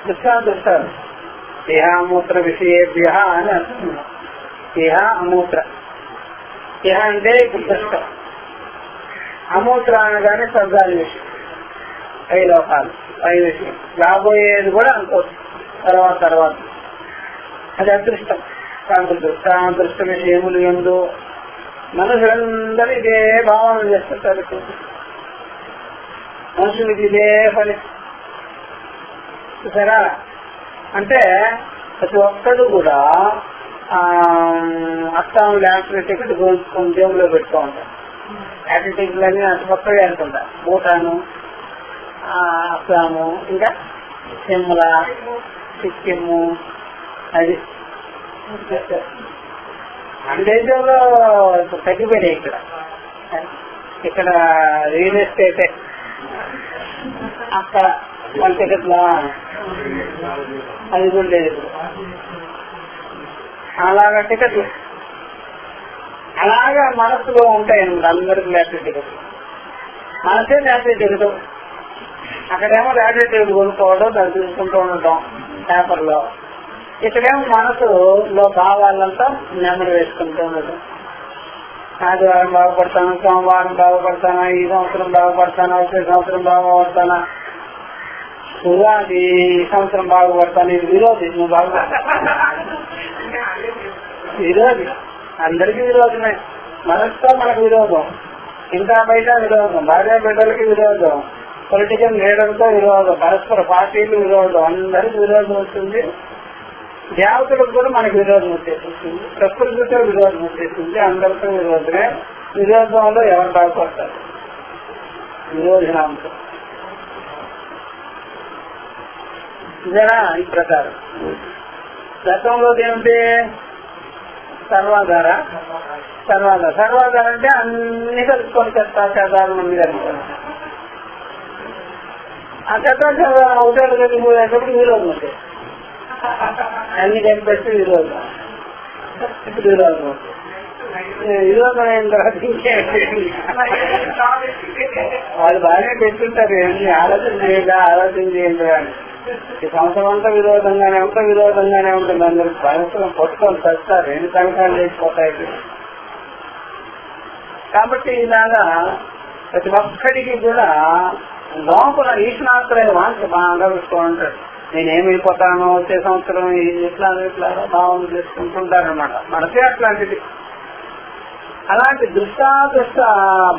దృష్టాదృష్టాలు దేహామూత్ర విషయేభ్యః అని అర్థం. దేహ అమూత్ర. దేహ అంటే ఇప్పుడు దృష్టం, అమూత్ర అనగానే స్వర్గాది విషయం, పై లోకాలు, పై విషయం. రాబోయేది కూడా అనుకోవచ్చు తర్వాత. అది అదృష్టం. కాబట్టి దృష్టాదృష్ట విషయములు ఎందు మనుషులందరూ ఇదే భావన చేస్తుంటారు. మనుషులకి ఇదే పని. చూసారా? అంటే ప్రతి ఒక్కడు కూడా అస్సాం లాటరీ టికెట్ కొనుక్కొని జేబులో పెట్టుకో ఉంటారు. లాటరీ టికెట్లు అన్ని అటు పక్కగా వెళ్తుంటారు. భూటాను, అస్సాము, ఇంకా సిమ్లా, సిక్కిము, అది అన్ని దేశంలో తగ్గిపోయినాయి. ఇక్కడ రియల్ ఎస్టేటే. అక్కడ మన టికెట్ల అది కూడా లేదు. అలాగా టికెట్లు అలాగా మనసులో ఉంటాయి అన్నమాట. అందరికి లాటరీ టికెట్, మనసే లాటరీ టికెట్. అక్కడేమో లాటరీ టికెట్ కొనుక్కోవడం, దాన్ని చూసుకుంటూ ఉండటం పేపర్లో. ఇక్కడేమో మనసులో భావాలంతా నెమ్మది వేసుకుంటూ ఉండటం. ఆదివారం బాగుపడతాను, సోమవారం బాగుపడతానా, ఈ సంవత్సరం బాగుపడతానా, వచ్చే సంవత్సరం బాగుపడతానా, ఉగాది సంవత్సరం బాగుపడతాను. ఇది విరోధి. నువ్వు విరోధి, అందరికీ విరోధమే. మనసుతో మనకు విరోధం, ఇంకా బయట విరోధం, భార్య బిడ్డలకి విరోధం, పొలిటికల్ లీడర్తో విరోధం, పరస్పర పార్టీలు విరోధం, అందరికి విరోధం వస్తుంది. దేవతలకు కూడా మనకు విరోధం వచ్చేస్తుంది, ప్రకృతితో విరోధం వచ్చేస్తుంది, అందరితో విరోధమే. విరోధంలో ఎవరు బాగుపడతారు? విరోధనాంశం ఇదేనా? ఈ ప్రకారం గతంలో ఏమిటి? సర్వాధార. సర్వాధార అంటే అన్ని కలుపుకొని చెత్తాచారాలు మంది కలుపుతారు. ఆ చెత్తాచారాలు ఒకటేళ్ళు కలిగిపోయేటప్పుడు విరోధం ఉంటాయి. అన్ని కలిపెట్టి విరోధం. ఇప్పుడు విరోధం విరోధం అయిన తర్వాత వాళ్ళు బాగానే పెట్టుంటారు. ఏమి ఆలోచన చేయండి అని. ఈ సంవత్సరం అంతా విరోధంగానే ఉంటుంది. అందరూ పరస్పరం పట్టుకొని తెస్తారు. ఎన్ని సంవత్సరాలు లేచిపోతాయి. కాబట్టి ఇలాగా ప్రతి ఒక్కడికి కూడా లోపల ఈశ్వరాశ్రయ వాంఛ బాగా పెట్టుకో ఉంటాడు. నేనేమైపోతానో వచ్చే సంవత్సరం ఇట్లా భావన చేసుకుంటుంటారనమాట. మనకే అట్లాంటిది. అలాంటి దృష్టాదృష్ట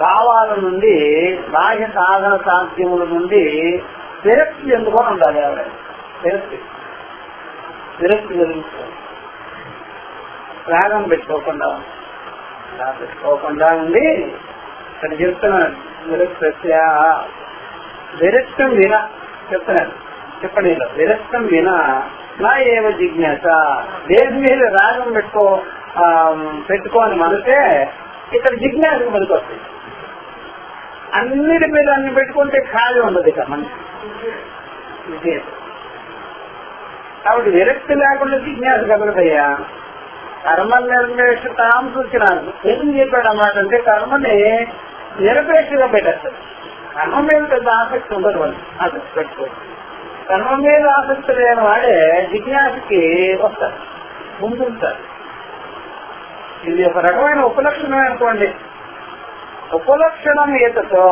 భావాల నుండి, బాహ్య సాధన సాధ్యముల నుండి విరక్తి ఎందుకొని ఉండాలి. ఆవిడ విరక్తి జరుగుతుంది. రాగం పెట్టుకోకుండా ఉండి ఇక్కడ చెప్తున్నాడు. విరక్తం విన చెప్తున్నాడు. చెప్పండి, విరక్తం విన నా ఏవ జిజ్ఞాస. దేని మీద రాగం పెట్టుకోని మనసే ఇక్కడ జిజ్ఞాసకు పనికొస్తుంది. అన్నిటి మీద అన్ని పెట్టుకుంటే ఖాళీ ఉండదు ఇక మనిషి. కాబట్టి విరక్తి లేకుండా జిజ్ఞాస కదలదయ్యా. కర్మ నిరపేక్షతాం సూచనాలు ఏం చెప్పాడు అన్నమాట అంటే కర్మని నిరపేక్షగా పెట్టేస్తారు. కర్మ మీద పెద్ద ఆసక్తి ఉండదు. వాళ్ళు ఆసక్తి పెట్టుకోవచ్చు. కర్మ మీద ఆసక్తి లేని వాడే జిజ్ఞాసకి వస్తారు, ముందుంటారు. ఇది ఒక రకమైన ఉపలక్షణమే అనుకోండి. ఉపలక్షణం ఏతతో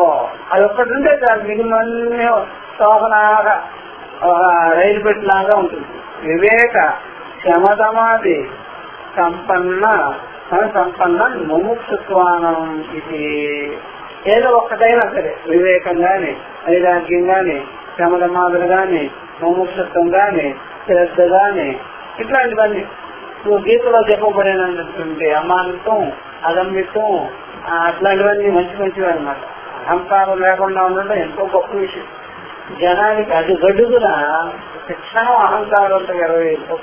అది ఒక్కటి ఉంటే చాలు, మిగిలినవన్నీ శోభనాగా రైలు పెట్టిలాగా ఉంటుంది. వివేక శమదమాది సంపన్న ముముక్షత్వానం. ఇది ఏదో ఒక్కటైనా సరే, వివేకం గాని, వైరాగ్యం గాని, శమదమాదులు గాని, ముముక్షత్వం గాని, శ్రద్ధ గాని, ఇట్లాంటివన్నీ నువ్వు గీతలో చెప్పబడినటువంటి అమానిత్వం, అదమ్మిత్వం, అట్లాంటివన్నీ మంచివి అనమాట. అహంకారం లేకుండా ఉండడం ఎంతో గొప్ప విషయం. జనానికి అది గడుగున శిక్షణం అహంకారంతో 20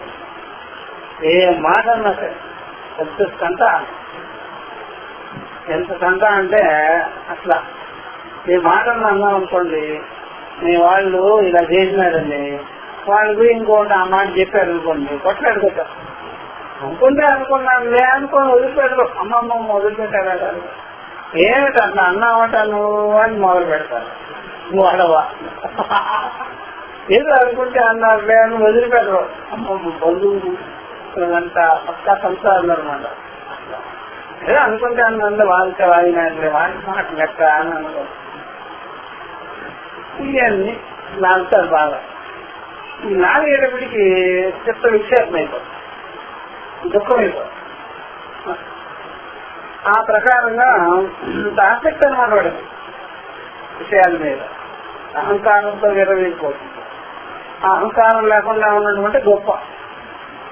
ఏ మాట అన్నా సరే ఎంత సంత అంటే అట్లా ఏ మాట అన్నాం అనుకోండి, మీ వాళ్ళు ఇలా చేసినారండి, వాళ్ళు ఇంకోటి ఆ మాట చెప్పారు అనుకోండి, కొట్లాడుకుంటారు. అనుకుంటే అనుకున్నానులే అనుకోని వదిలిపెట్టరు. అమ్మమ్మ వదిలిపెట్టారా? ఏమిటి అట్లా అన్నావట నువ్వు అని మొదలు పెడతారు. నువ్వు అడవా ఏదో అనుకుంటే అన్నారులే అని వదిలిపెట్టరు. అమ్మమ్మ బంధువులు అంతా పక్కా సంసారం అనమాట. ఏదో అనుకుంటే అన్నంత వాళ్ళకి వాడినారులే, వాడి మాట లెక్క అని అనుకో. ఇవన్నీ నాలుగుతారు బాగా. ఈ నాలుగేటప్పటికి చిత్త విక్షేపం అయిపోతుంది, దుఃఖం అయిపోతుంది. ఆ ప్రకారంగా ఇంత ఆసక్తి అనమాట వాడికి విషయాల మీద. అహంకారంతో విరవీగిపోతుంది. ఆ అహంకారం లేకుండా ఉన్నటువంటి గొప్ప.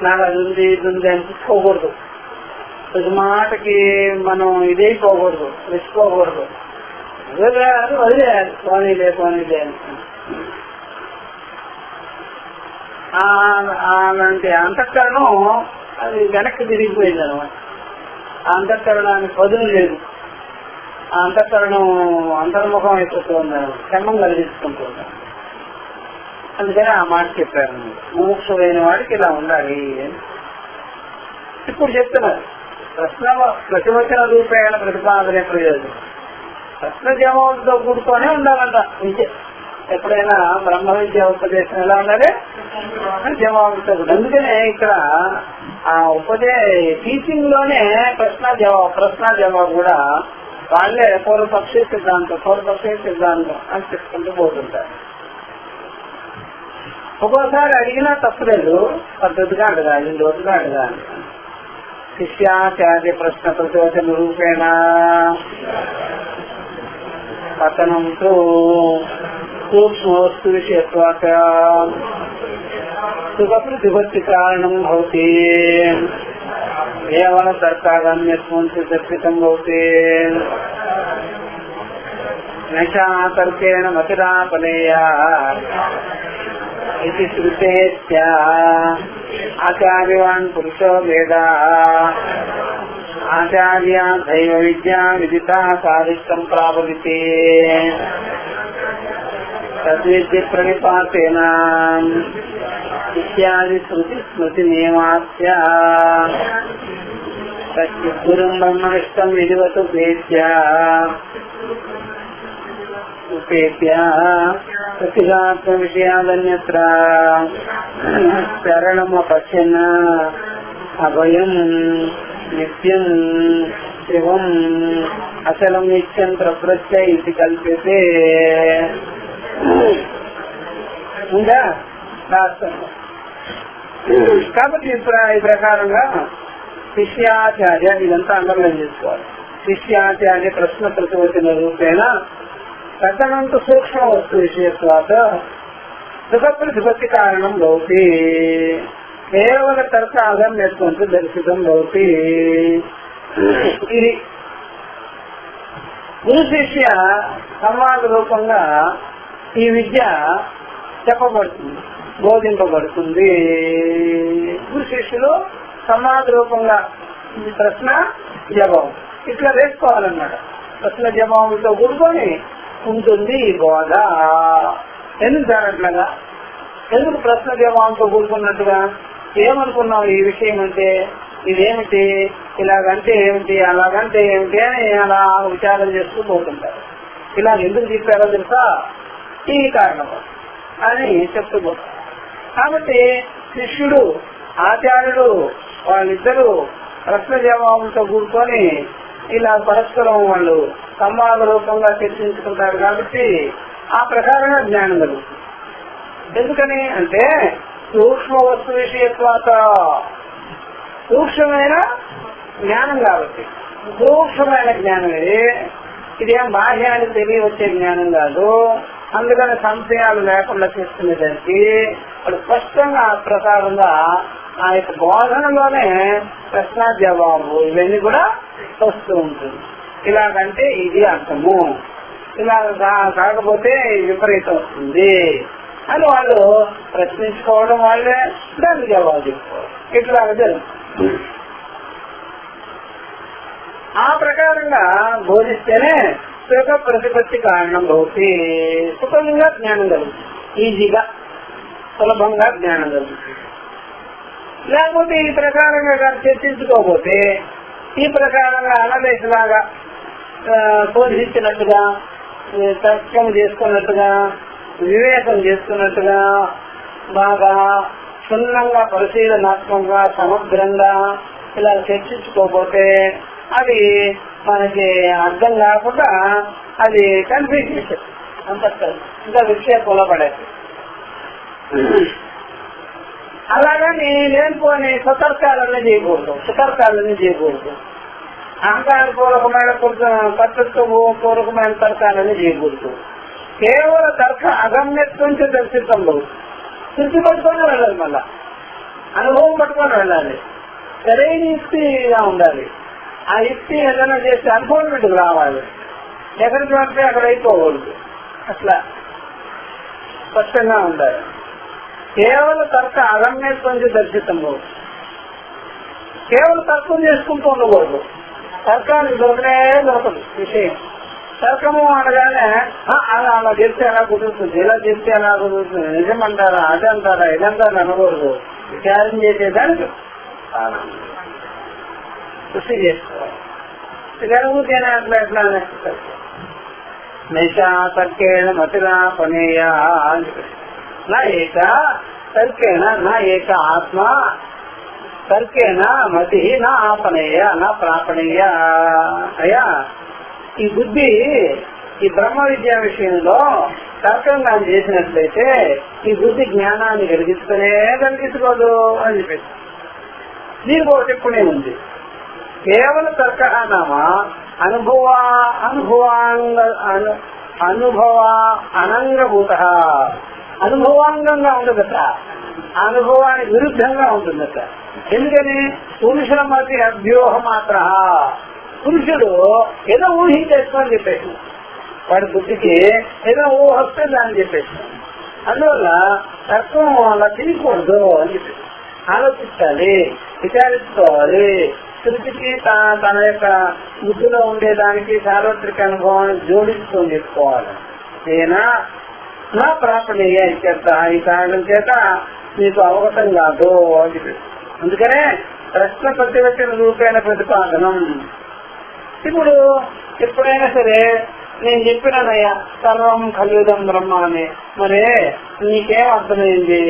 నాకు అది ఉంది ఇది ఉంది అనిపించుకోకూడదు. ప్రతి మాటకి మనం ఇదైపోకూడదు, రెచ్చిపోకూడదు. వదిలేయాలి, పోనీలే అని. అలాంటి అంతఃకరణం అది వెనక్కి తిరిగిపోయింది అనమాట. ఆ అంతఃకరణానికి పదులు లేదు. ఆ అంతఃకరణం అంతర్ముఖం అయిపోతుంది, క్షమం కలిగించుకుంటుంది. అందుకని ఆ మాట చెప్పారు, ముముక్షుడైన వాడికి ఇలా ఉండాలి అని. ఇప్పుడు చెప్తున్నారు ప్రతివచన రూపేణ ప్రతిపాదనే ప్రయోజనం. ప్రశ్న జవాబుతో కూడుకొనే ఉండాలంట. ఇంకే ఎప్పుడైనా బ్రహ్మ విద్య ఉపదేశం ఎలా ఉండాలి? జవాబుతో. అందుకనే ఇక్కడ ఆ టీచింగ్ లోనే ప్రశ్న జవాబు కూడా వాళ్ళే పూర్వపక్ష సిద్ధాంతం అని చెప్పుకుంటూ పోతుంటారు. ఒక్కోసారి అడిగినా తప్పలేదు, పద్ధతిగా అడగాలి, లోతుగా అడగాలి. శిష్యాచార్య ప్రశ్న ప్రచోదన రూపేణ పతనంతో సూక్ష్మ వస్తు విషయత్వాచ సుఖప్రతిపత్తి కారణం భవతి కేవల తర్కాగమ్యత్వం దర్శితం భవతి నచా తర్కేణ మతిరాపనేయా ఇది శ్రుతేత్య ఆచార్యవాన్ పురుషో వేదా ఆచార్య దైవ విద్యా విదిత సాధిష్టం ప్రాపదితే తద్విద్య ప్రణిపాతేన ఇత్యాది శృతి స్మృతి నియమాస్య తద్గురుం బ్రహ్మనిష్టం విధివతు ఉపేత్య ప్రతిఘాత్మ విషయాదన్యత్ర శరణమపశ్యన్ అభయం నిత్యం శివం అచలం నిత్యం ప్రవృత్య ఇది కల్పితే ఉందా రాష్ట్రంలో. కాబట్టి ఈ ప్రకారంగా శిష్యాచార్య ఇదంతా అండర్లైన్ చేసుకోవాలి. శిష్యాచార్య ప్రశ్న ప్రతివచన రూపేణ కథనంతు సూక్ష్మ వస్తు విషయత్వాత సుఖప్రతిపత్తి కారణం భవతి కేవల తర్క అగమ్యత్వంతో దర్శితం భవతి. ఇది గురు శిష్య సంవాద రూపంగా ఈ విద్య చెప్పబడుతుంది, బోధింపబడుతుంది. గురు శిష్యులు సంవాద రూపంగా ప్రశ్న జవాబు ఇట్లా వేసుకోవాలన్నమాట. ప్రశ్న జవాబుతో కూడుకొని ఉంటుంది ఈ బోధ. ఎందుకు జరగట్లేదా? ఎందుకు ప్రశ్న జవాబుతో కూడుకున్నట్టుగా? ఏమనుకున్నాం ఈ విషయం అంటే ఇదేమిటి, ఇలాగంటే ఏమిటి, అలాగంటే ఏమిటి అని అలా విచారం చేస్తూ పోతుంటారు. ఇలా ఎందుకు చెప్పారో తెలుసా? ఈ కారణం అని చెప్తూ పోతారు. కాబట్టి శిష్యుడు ఆచార్యుడు వాళ్ళిద్దరూ ప్రశ్న జవాబులతో కూడుకొని ఇలా పరస్పరం వాళ్ళు సంవాద రూపంగా చర్చించుకుంటారు. కాబట్టి ఆ ప్రకారంగా జ్ఞానం కలుగుతుంది. ఎందుకని అంటే సూక్ష్మ వస్తు విషయత్వాత సూక్ష్మమైన జ్ఞానం కాబట్టి సూక్ష్మమైన జ్ఞానమే. ఇదేం బాహ్యానికి తెలియవచ్చే జ్ఞానం కాదు. అందుకని సంశయాలు లేకుండా చేసుకునేదానికి వాళ్ళు స్పష్టంగా ఆ ప్రకారంగా ఆ యొక్క బోధనలోనే ప్రశ్న జవాబు ఇవన్నీ కూడా వస్తూ ఉంటుంది. ఇలాగంటే ఇది అర్థము, ఇలా కాకపోతే విపరీతం వస్తుంది అని వాళ్ళు ప్రశ్నించుకోవడం, వాళ్ళే దానికి జవాబు చెప్పుకోవడం, ఇట్లా జరుగుతుంది. ఆ ప్రకారంగా బోధిస్తేనే సుఖ ప్రతిపత్తి కారణం భవతి. సుఖంగా జ్ఞానం కలుగుతుంది, ఈజీగా సులభంగా జ్ఞానం కలుగుతుంది. లేకపోతే ఈ ప్రకారంగా చర్చించుకోకపోతే ఈ ప్రకారంగా అనలేసి లాగా బోధించినట్టుగా, తర్కం చేసుకున్నట్టుగా, వివేకం చేసుకున్నట్టుగా, బాగా క్షుణ్ణంగా పరిశీలనాత్మకంగా సమగ్రంగా ఇలా చర్చించుకోకపోతే అది మనకి అర్థం కాకుండా అది కన్ఫ్యూజన్ అంతస్తుంది, ఇంకా విక్షేపంలో పడేది. అలాగని లేనిపోని సతర్కాలన్నీ చేయకూడదు. అహంకారపూర్వకమైన కర్తృత్వపూర్వకమైన తర్కాలన్నీ చేయకూడదు. కేవలం తర్క అగమ్యత్వం నుంచి దర్శితంలో శృతి పట్టుకొని వెళ్ళాలి, మళ్ళా అనుభవం పట్టుకొని వెళ్ళాలి, సరైన యుక్తిగా ఉండాలి. ఆ యుక్తి ఏదైనా చేస్తే అనుభవం రావాలి, ఎక్కడికి పడితే అక్కడ అయిపోకూడదు. అట్లా స్పష్టంగా ఉండాలి. కేవలం తర్క అగమ్యత్వం దర్శితంలో కేవలం తర్కం చేసుకుంటూ ఉండకూడదు. తర్కానికి దొరకదు విషయం. తర్కము అనగానే అలా చెప్తే ఎలా కుదురుతుంది, ఇలా చెప్తే ఎలా కుదురుతుంది, నిజమంటారా, అదంటారా, ఇదంటారా అనకూడదు. విచారం చేసేదానికి కృషి చేసుకోవాలి. జరుగుతేనే అట్లా ఎట్లా అనేస్తారు. నైషా తర్కేణ మతిరాపనేయ. నా ఏక తర్కేణ నా ఏక ఆత్మ తర్కేణ మతి నా ఆపనేయ నా ప్రాపణీయ. అయ్యా ఈ బుద్ధి ఈ బ్రహ్మ విద్యా విషయంలో తర్కంగా చేసినట్లయితే ఈ బుద్ధి జ్ఞానాన్ని కలిగించుకోదు అని చెప్పేసి దీనికి ఒకటి ఇప్పుడే ఉంది. కేవలం తర్క నామా అనుభవ అనంగభూత అనుభవాంగంగా ఉండదట, అనుభవానికి విరుద్ధంగా ఉంటుందట. ఎందుకని పురుషుల మధ్య అభ్యూహ మాత్ర, పురుషుడు ఏదో ఊహించేసుకొని చెప్పేసి వాడి బుద్ధికి ఏదో ఊహ వస్తే దాన్ని చెప్పేసి అందువల్ల తర్కం అలా తినకూడదు అని చెప్పేసి ఆలోచించాలి, విచారించుకోవాలి. శృతికి తన యొక్క బుద్ధిలో ఉండేదానికి సార్వత్రిక అనుభవాన్ని జోడించుకొని చెప్పుకోవాలి. నేనా నా ప్రాపణీయ ఇచ్చేత ఈ కారణం చేత నీకు అవగతం కాదు అని. అందుకనే ప్రశ్న ప్రతివచన రూపేణ ప్రతిపాదనం. ఇప్పుడు ఎప్పుడైనా సరే నేను చెప్పినానయ్యా సర్వం కలియుగం బ్రహ్మ అని, మరి నీకేం అర్థమైంది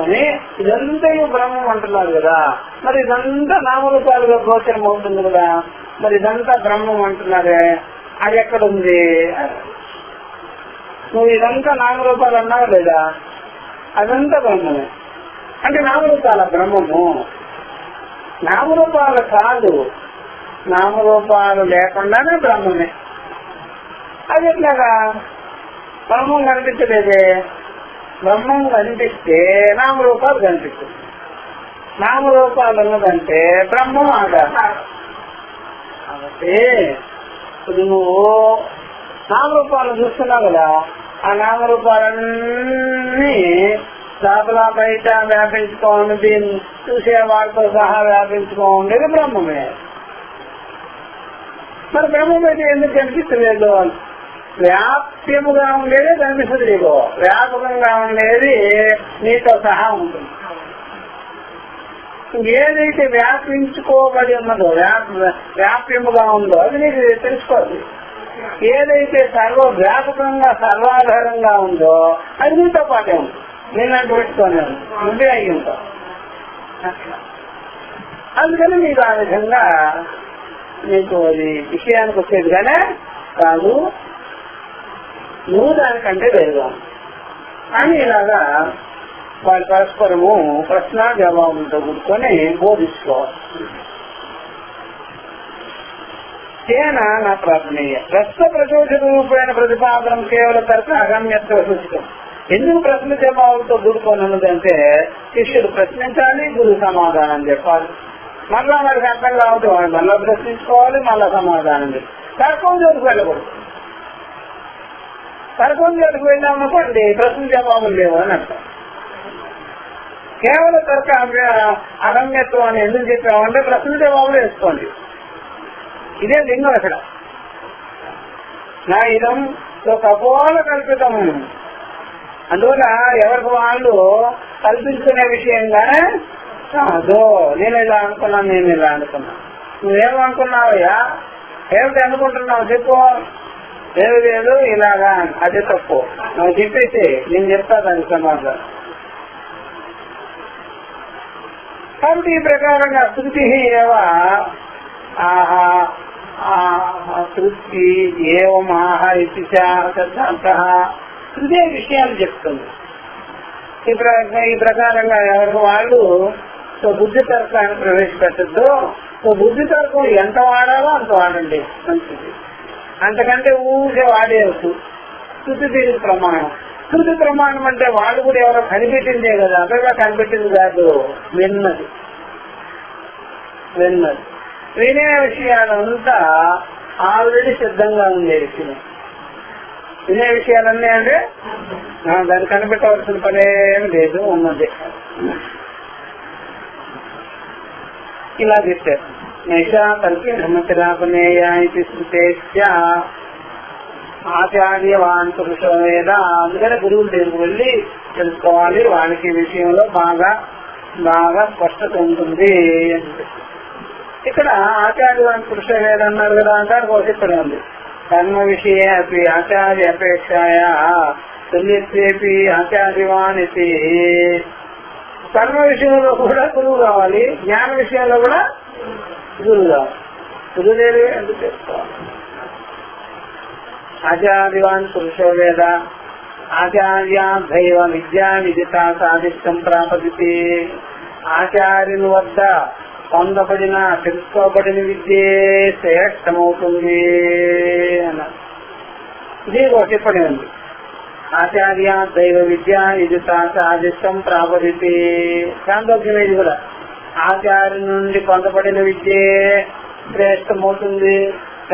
అని ఇదంతా బ్రహ్మం అంటున్నారు కదా, మరి ఇదంతా నామరూపాలుగా గోచరం అవుతుంది కదా, మరి ఇదంతా బ్రహ్మం అంటున్నారే అది ఎక్కడుంది? నువ్వు ఇదంతా నామరూపాలు అన్నావు లేదా? అదంతా బ్రహ్మమే అంటే నామరూపాల బ్రహ్మము. నామరూపాలు కాదు, నామరూపాలు లేకుండానే బ్రహ్మమే. అది ఎట్లాగా? బ్రహ్మం కనిపించలేదే. బ్రహ్మం కనిపిస్తే నామరూపాలు కనిపిస్తుంది. నామరూపాలు ఉన్నదంటే బ్రహ్మం ఆధారం. కాబట్టి ఇప్పుడు నువ్వు నామరూపాలను చూస్తున్నావు కదా, ఆ నామరూపాలన్నీ లోపల బయట వ్యాపించుకోండి, దీన్ని చూసే వాటితో సహా వ్యాపించుకోండేది బ్రహ్మమే. మరి బ్రహ్మమైతే ఎందుకు కనిపిస్తలేదు? వ్యాప్యముగా ఉండేది కనిపిస్తుంది. నీకు వ్యాపకంగా ఉండేది నీతో సహా ఉంటుంది. ఏదైతే వ్యాపించుకోబడి ఉన్నదో వ్యాప్యముగా ఉందో అది నీకు తెలుసుకోవాలి. ఏదైతే సర్వవ్యాపకంగా సర్వాధారంగా ఉందో అది నీతో పాటే ఉంది. నేనంటూ పెట్టుకోనే నువ్వే అయ్యి ఉంటావు. అందుకని మీకు ఆ విధంగా నీకు అది విషయానికి వచ్చేది కానీ కాదు, నువ్వు దానికంటే వేరుగా. కానీ ఇలాగా వాళ్ళ పరస్పరము ప్రశ్న జవాబులతో కూర్చొని బోధించుకోవాలి. నా ప్రార్థనీయ ప్రశ్న ప్రచోదన రూపమైన ప్రతిపాదనం కేవలం తర్క అగమ్యత్వ సూచితం. ఎందుకు ప్రశ్న జవాబులతో కూడుకొని ఉన్నదంటే శిష్యుడు ప్రశ్నించాలి, గురువు సమాధానం చెప్పాలి. మళ్ళా మనకి అర్థం కావద్దు, మళ్ళా ప్రశ్నించుకోవాలి, మళ్ళా సమాధానం చెప్పాలి. తర్కం జోలికి వెళ్ళకూడదు. తర్కం జోలికి వెళ్ళామనుకోండి ప్రశ్న జవాబులు లేవు అని అర్థం. కేవలం తర్క అగమ్యత్వం అని ఎందుకు చెప్పామంటే ప్రశ్న జవాబులు వేసుకోండి. ఇదే లింగం అక్కడ. నా ఇదం కపోల కల్పితం. అందువల్ల ఎవరికి వాళ్ళు కల్పించుకునే విషయంగానే అదో నేను ఇలా అనుకున్నాను, నేను ఇలా అనుకున్నాను. నువ్వేమనుకున్నావయ్యా, ఏమిటి అనుకుంటున్నావు చెప్పు. లేదు లేదు ఇలాగా, అదే తప్పు. నువ్వు చెప్పేసి నేను చెప్తా దానికి సమాధానం. కాబట్టి ఈ ప్రకారంగా శృతి శృతి ఏవం ఆహా ఇది సిద్ధాంత శృతి విషయాలు చెప్తుంది. ఈ ప్రకారంగా ఎవరికి వాళ్ళు బుద్ధి తర్కాన్ని ప్రవేశపెట్టద్దు. బుద్ధి తర్కం ఎంత వాడాలో అంత వాడండి, మంచిది. అంతకంటే ఊరికే వాడేయచ్చు. శృతి దీనికి ప్రమాణం. శృతి ప్రమాణం అంటే వాళ్ళు కూడా ఎవరో కనిపెట్టిందే కదా, అంతగా కనిపెట్టింది కాదు, విన్నది. వినే విషయాలంతా ఆల్రెడీ సిద్ధంగా ఉండే విషయం. వినే విషయాలన్నీ అంటే దాన్ని కనిపెట్టవలసిన పనేమి లేదు, ఉన్నది. ఇలా చెప్పారు. నైషా తల్పి బ్రహ్మచరాపనేయ ఇది శృతేశ్య ఆచార్యవాన్ పురుషో వేద. అందుకనే గురువుల దగ్గరికి వెళ్ళి తెలుసుకోవాలి, వానికి విషయంలో బాగా స్పష్టత ఉంటుంది. ఇక్కడ ఆచార్యవాన్ పురుష వేద అన్నారు కదా, అంటారు ఇక్కడ ఉంది. కర్మ విషయ అపి ఆచార్య అపేక్షాయ తుల్యత్వేపి ఆచార్యవాన్ ఇది. కర్మ విషయంలో కూడా గురువు కావాలి, జ్ఞాన విషయంలో కూడా గురువు కావాలి. గురుదేవి ఎందుకు చేసుకోవాలి? ఆచార్యవాన్ పురుషో వేద ఆచార్య దైవ విద్యా విదిత సాధిష్టం ప్రాపదితి. ఆచార్యుని వద్ద పొందబడిన తెలుసుకోబడిన విద్యే శ్రేష్టమవుతుంది అన్నారు. ఇది ఒక టిప్పణి ఉంది. ఆచార్య దైవ విద్యా విదిత సాధిష్టం ప్రాపదితి. చాందోగ్యం ఇది కూడా ఆచార్యుని నుండి పొందబడిన విద్యే శ్రేష్టమవుతుంది.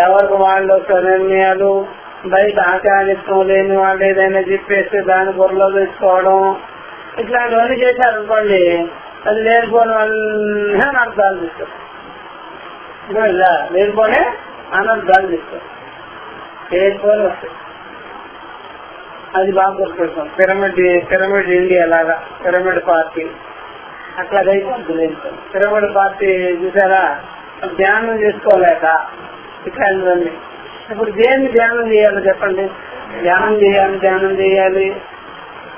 ఎవరికి వాళ్ళు నిర్ణయాలు బయట ఆచార్యత్వం లేని వాళ్ళు ఏదైనా చెప్పేస్తే దాని బుర్రలో తెచ్చుకోవడం ఇట్లాంటివన్నీ చేశారనుకోండి, అది లేనిపోని వాళ్ళని అనర్థాలు తీస్తారు. లేనిపోనే అనర్థాలు తీస్తారు, లేనిపోని వస్తాయి. అది బాగా గుర్తుపెడతాం. పిరమిడ్ ఇండియా లాగా పిరమిడ్ పార్టీ అట్లాగైతే లేనిపోయి పిరమిడ్ పార్టీ చూసారా, ధ్యానం చేసుకోలేక ఇట్లాంటివన్నీ. ఇప్పుడు దేన్ని ధ్యానం చేయాలో చెప్పండి? ధ్యానం చేయాలి,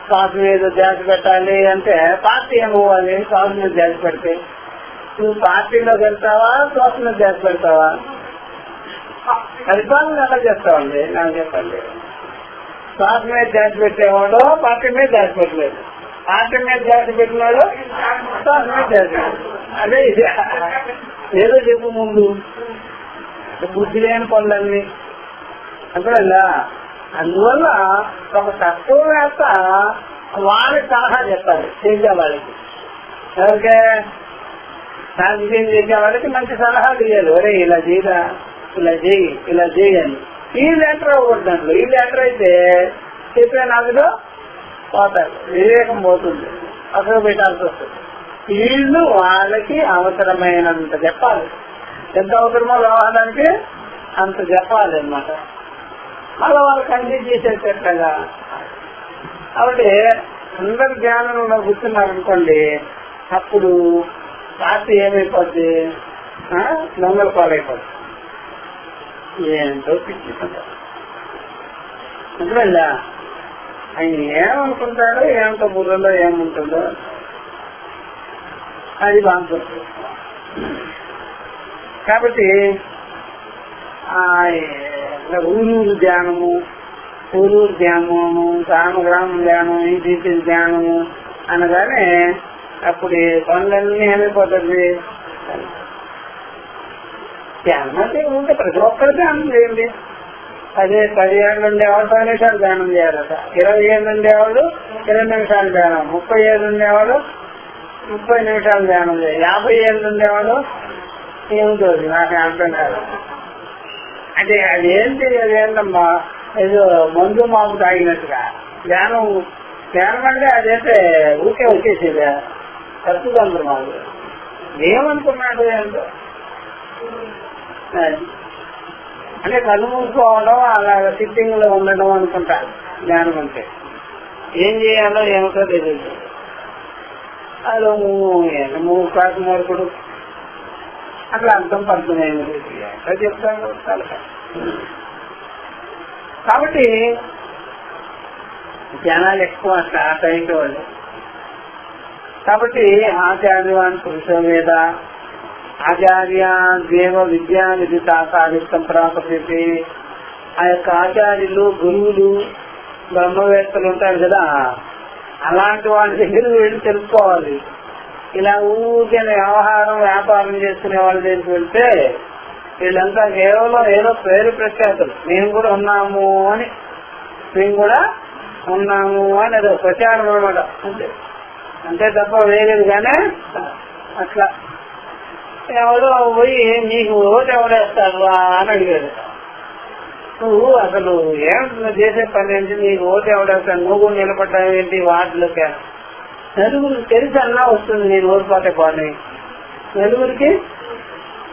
శ్వాస మీద ధ్యాస పెట్టాలి అంటే పార్టీ ఏమవ్వాలి? శ్వాస మీద ధ్యాస పెడితే నువ్వు పార్టీలోకి వెళ్తావా, శ్వాస మీద ధ్యాస పెడతావా? పరిపాలన ఎలా చేస్తావండి నాకు చెప్పండి. శ్వాస మీద ధ్యాస పెట్టేవాడు పార్టీ మీద ధ్యాస పెట్టలేదు, పార్టీ మీద ధ్యాస పెట్టినాడు శ్వాస మీద ధ్యాస పెట్టాడు. అదే ఏదో చెప్పు ముందు బుద్ధి లేని పనులన్నీ అక్కడల్లా. అందువల్ల ఒక తత్వవేత్త వాళ్ళకి సలహా చెప్పాలి చేసే వాళ్ళకి. ఎవరికే సాంకేతికం చేసే వాళ్ళకి మంచి సలహాలు ఇవ్వాలి. ఒరే ఇలా చేయరా, ఇలా చేయని. ఈ లెటర్ అవ్వకూడదు దాంట్లో. ఈ లెటర్ అయితే చెప్పే నాకులో పోతారు, వివేకం పోతుంది, అసలు పెట్టాల్సి వస్తుంది. వీళ్ళు వాళ్ళకి అవసరమైనంత చెప్పాలి. ఎంత అవసరమో వ్యవహారానికి అంత చెప్పాలి అన్నమాట. మళ్ళీ వాళ్ళు కంటిన్యూ చేసేటట్లుగా. కాబట్టి అందరు జ్ఞానంలో కూర్చున్నారనుకోండి, అప్పుడు పార్టీ ఏమైపోద్ది? దొంగల పాలైపోద్ది. ఏంటో పిచ్చిందా అంటున్నా. ఆయన ఏమనుకుంటాడో ఏమంటో బుర్రలో ఏముంటుందో అది బాగుంటుంది. కాబట్టి ఊరూరు ధ్యానము, గ్రామం ధ్యానం, ఈ ధ్యానము అనగానే అప్పుడు పనులన్నీ ఏమైపోతుంది? ధ్యానం అంటే ఉంటే ప్రతి ఒక్కరు ధ్యానం చేయండి. అదే 10 ఏళ్ళు ఉండేవాడు 10 నిమిషాలు ధ్యానం చేయాలట, 20 ఏళ్ళు ఉండేవాడు 20 నిమిషాలు ధ్యానం, 30 ఏళ్ళు ఉండేవాడు 30 నిమిషాలు ధ్యానం చేయాలి, 50 ఏళ్ళు ఉండేవాడు ఏమిటో నాకు అర్థం కాదు. అంటే అదేంటమ్మా, ఏదో మందు మాపు తాగినట్టుగా ధ్యానం అంటే అదైతే ఊరికే వచ్చేసేదా? తప్పు అందరు మాకు ఏమనుకున్నాడు ఏంటో. అంటే కళ్ళు మూసుకోవడం, అలాగ సిట్టింగ్ లో ఉండడం అనుకుంటా ధ్యానం అంటే. ఏం చేయాలో ఏమిటో తెలియదు. అది కాకు మరొకడు అట్లా అర్థం పడుతున్నాయి ఎట్లా చెప్తాను. కాబట్టి జనాలు ఎక్కువ స్టార్ట్ అయ్యే వాళ్ళు. కాబట్టి ఆచార్యవాన్ పురుషో వేద ఆచార్య దేవ విద్యా విదిత సాధిష్టం ప్రాపతి. ఆ యొక్క ఆచార్యులు, గురువులు, బ్రహ్మవేత్తలు ఉంటారు కదా, అలాంటి వాళ్ళ దగ్గర వెళ్ళి తెలుసుకోవాలి. ఇలా ఊరికే వ్యవహారం వ్యాపారం చేసుకునే వాళ్ళ దగ్గరికి వెళ్తే వీళ్ళంతా కేవలం ఏదో పేరు ప్రఖ్యాతులు, మేము కూడా ఉన్నాము అని ఏదో ప్రచారం అనమాట. అంతే తప్ప వేరేది కానీ అట్లా ఎవరో పోయి నీకు ఓటు ఎవడేస్తావా అని అడిగాడు. నువ్వు అసలు ఏమంటున్నా చేసే పని ఏంటి, నీకు ఓటు ఎవడేస్తాను, నువ్వు నిలబడ్డావు ఏంటి వాటిలోకి? నలుగురికి తెలిసి అన్నా వస్తుంది నేను ఓడిపోతే పోనీ, నలుగురికి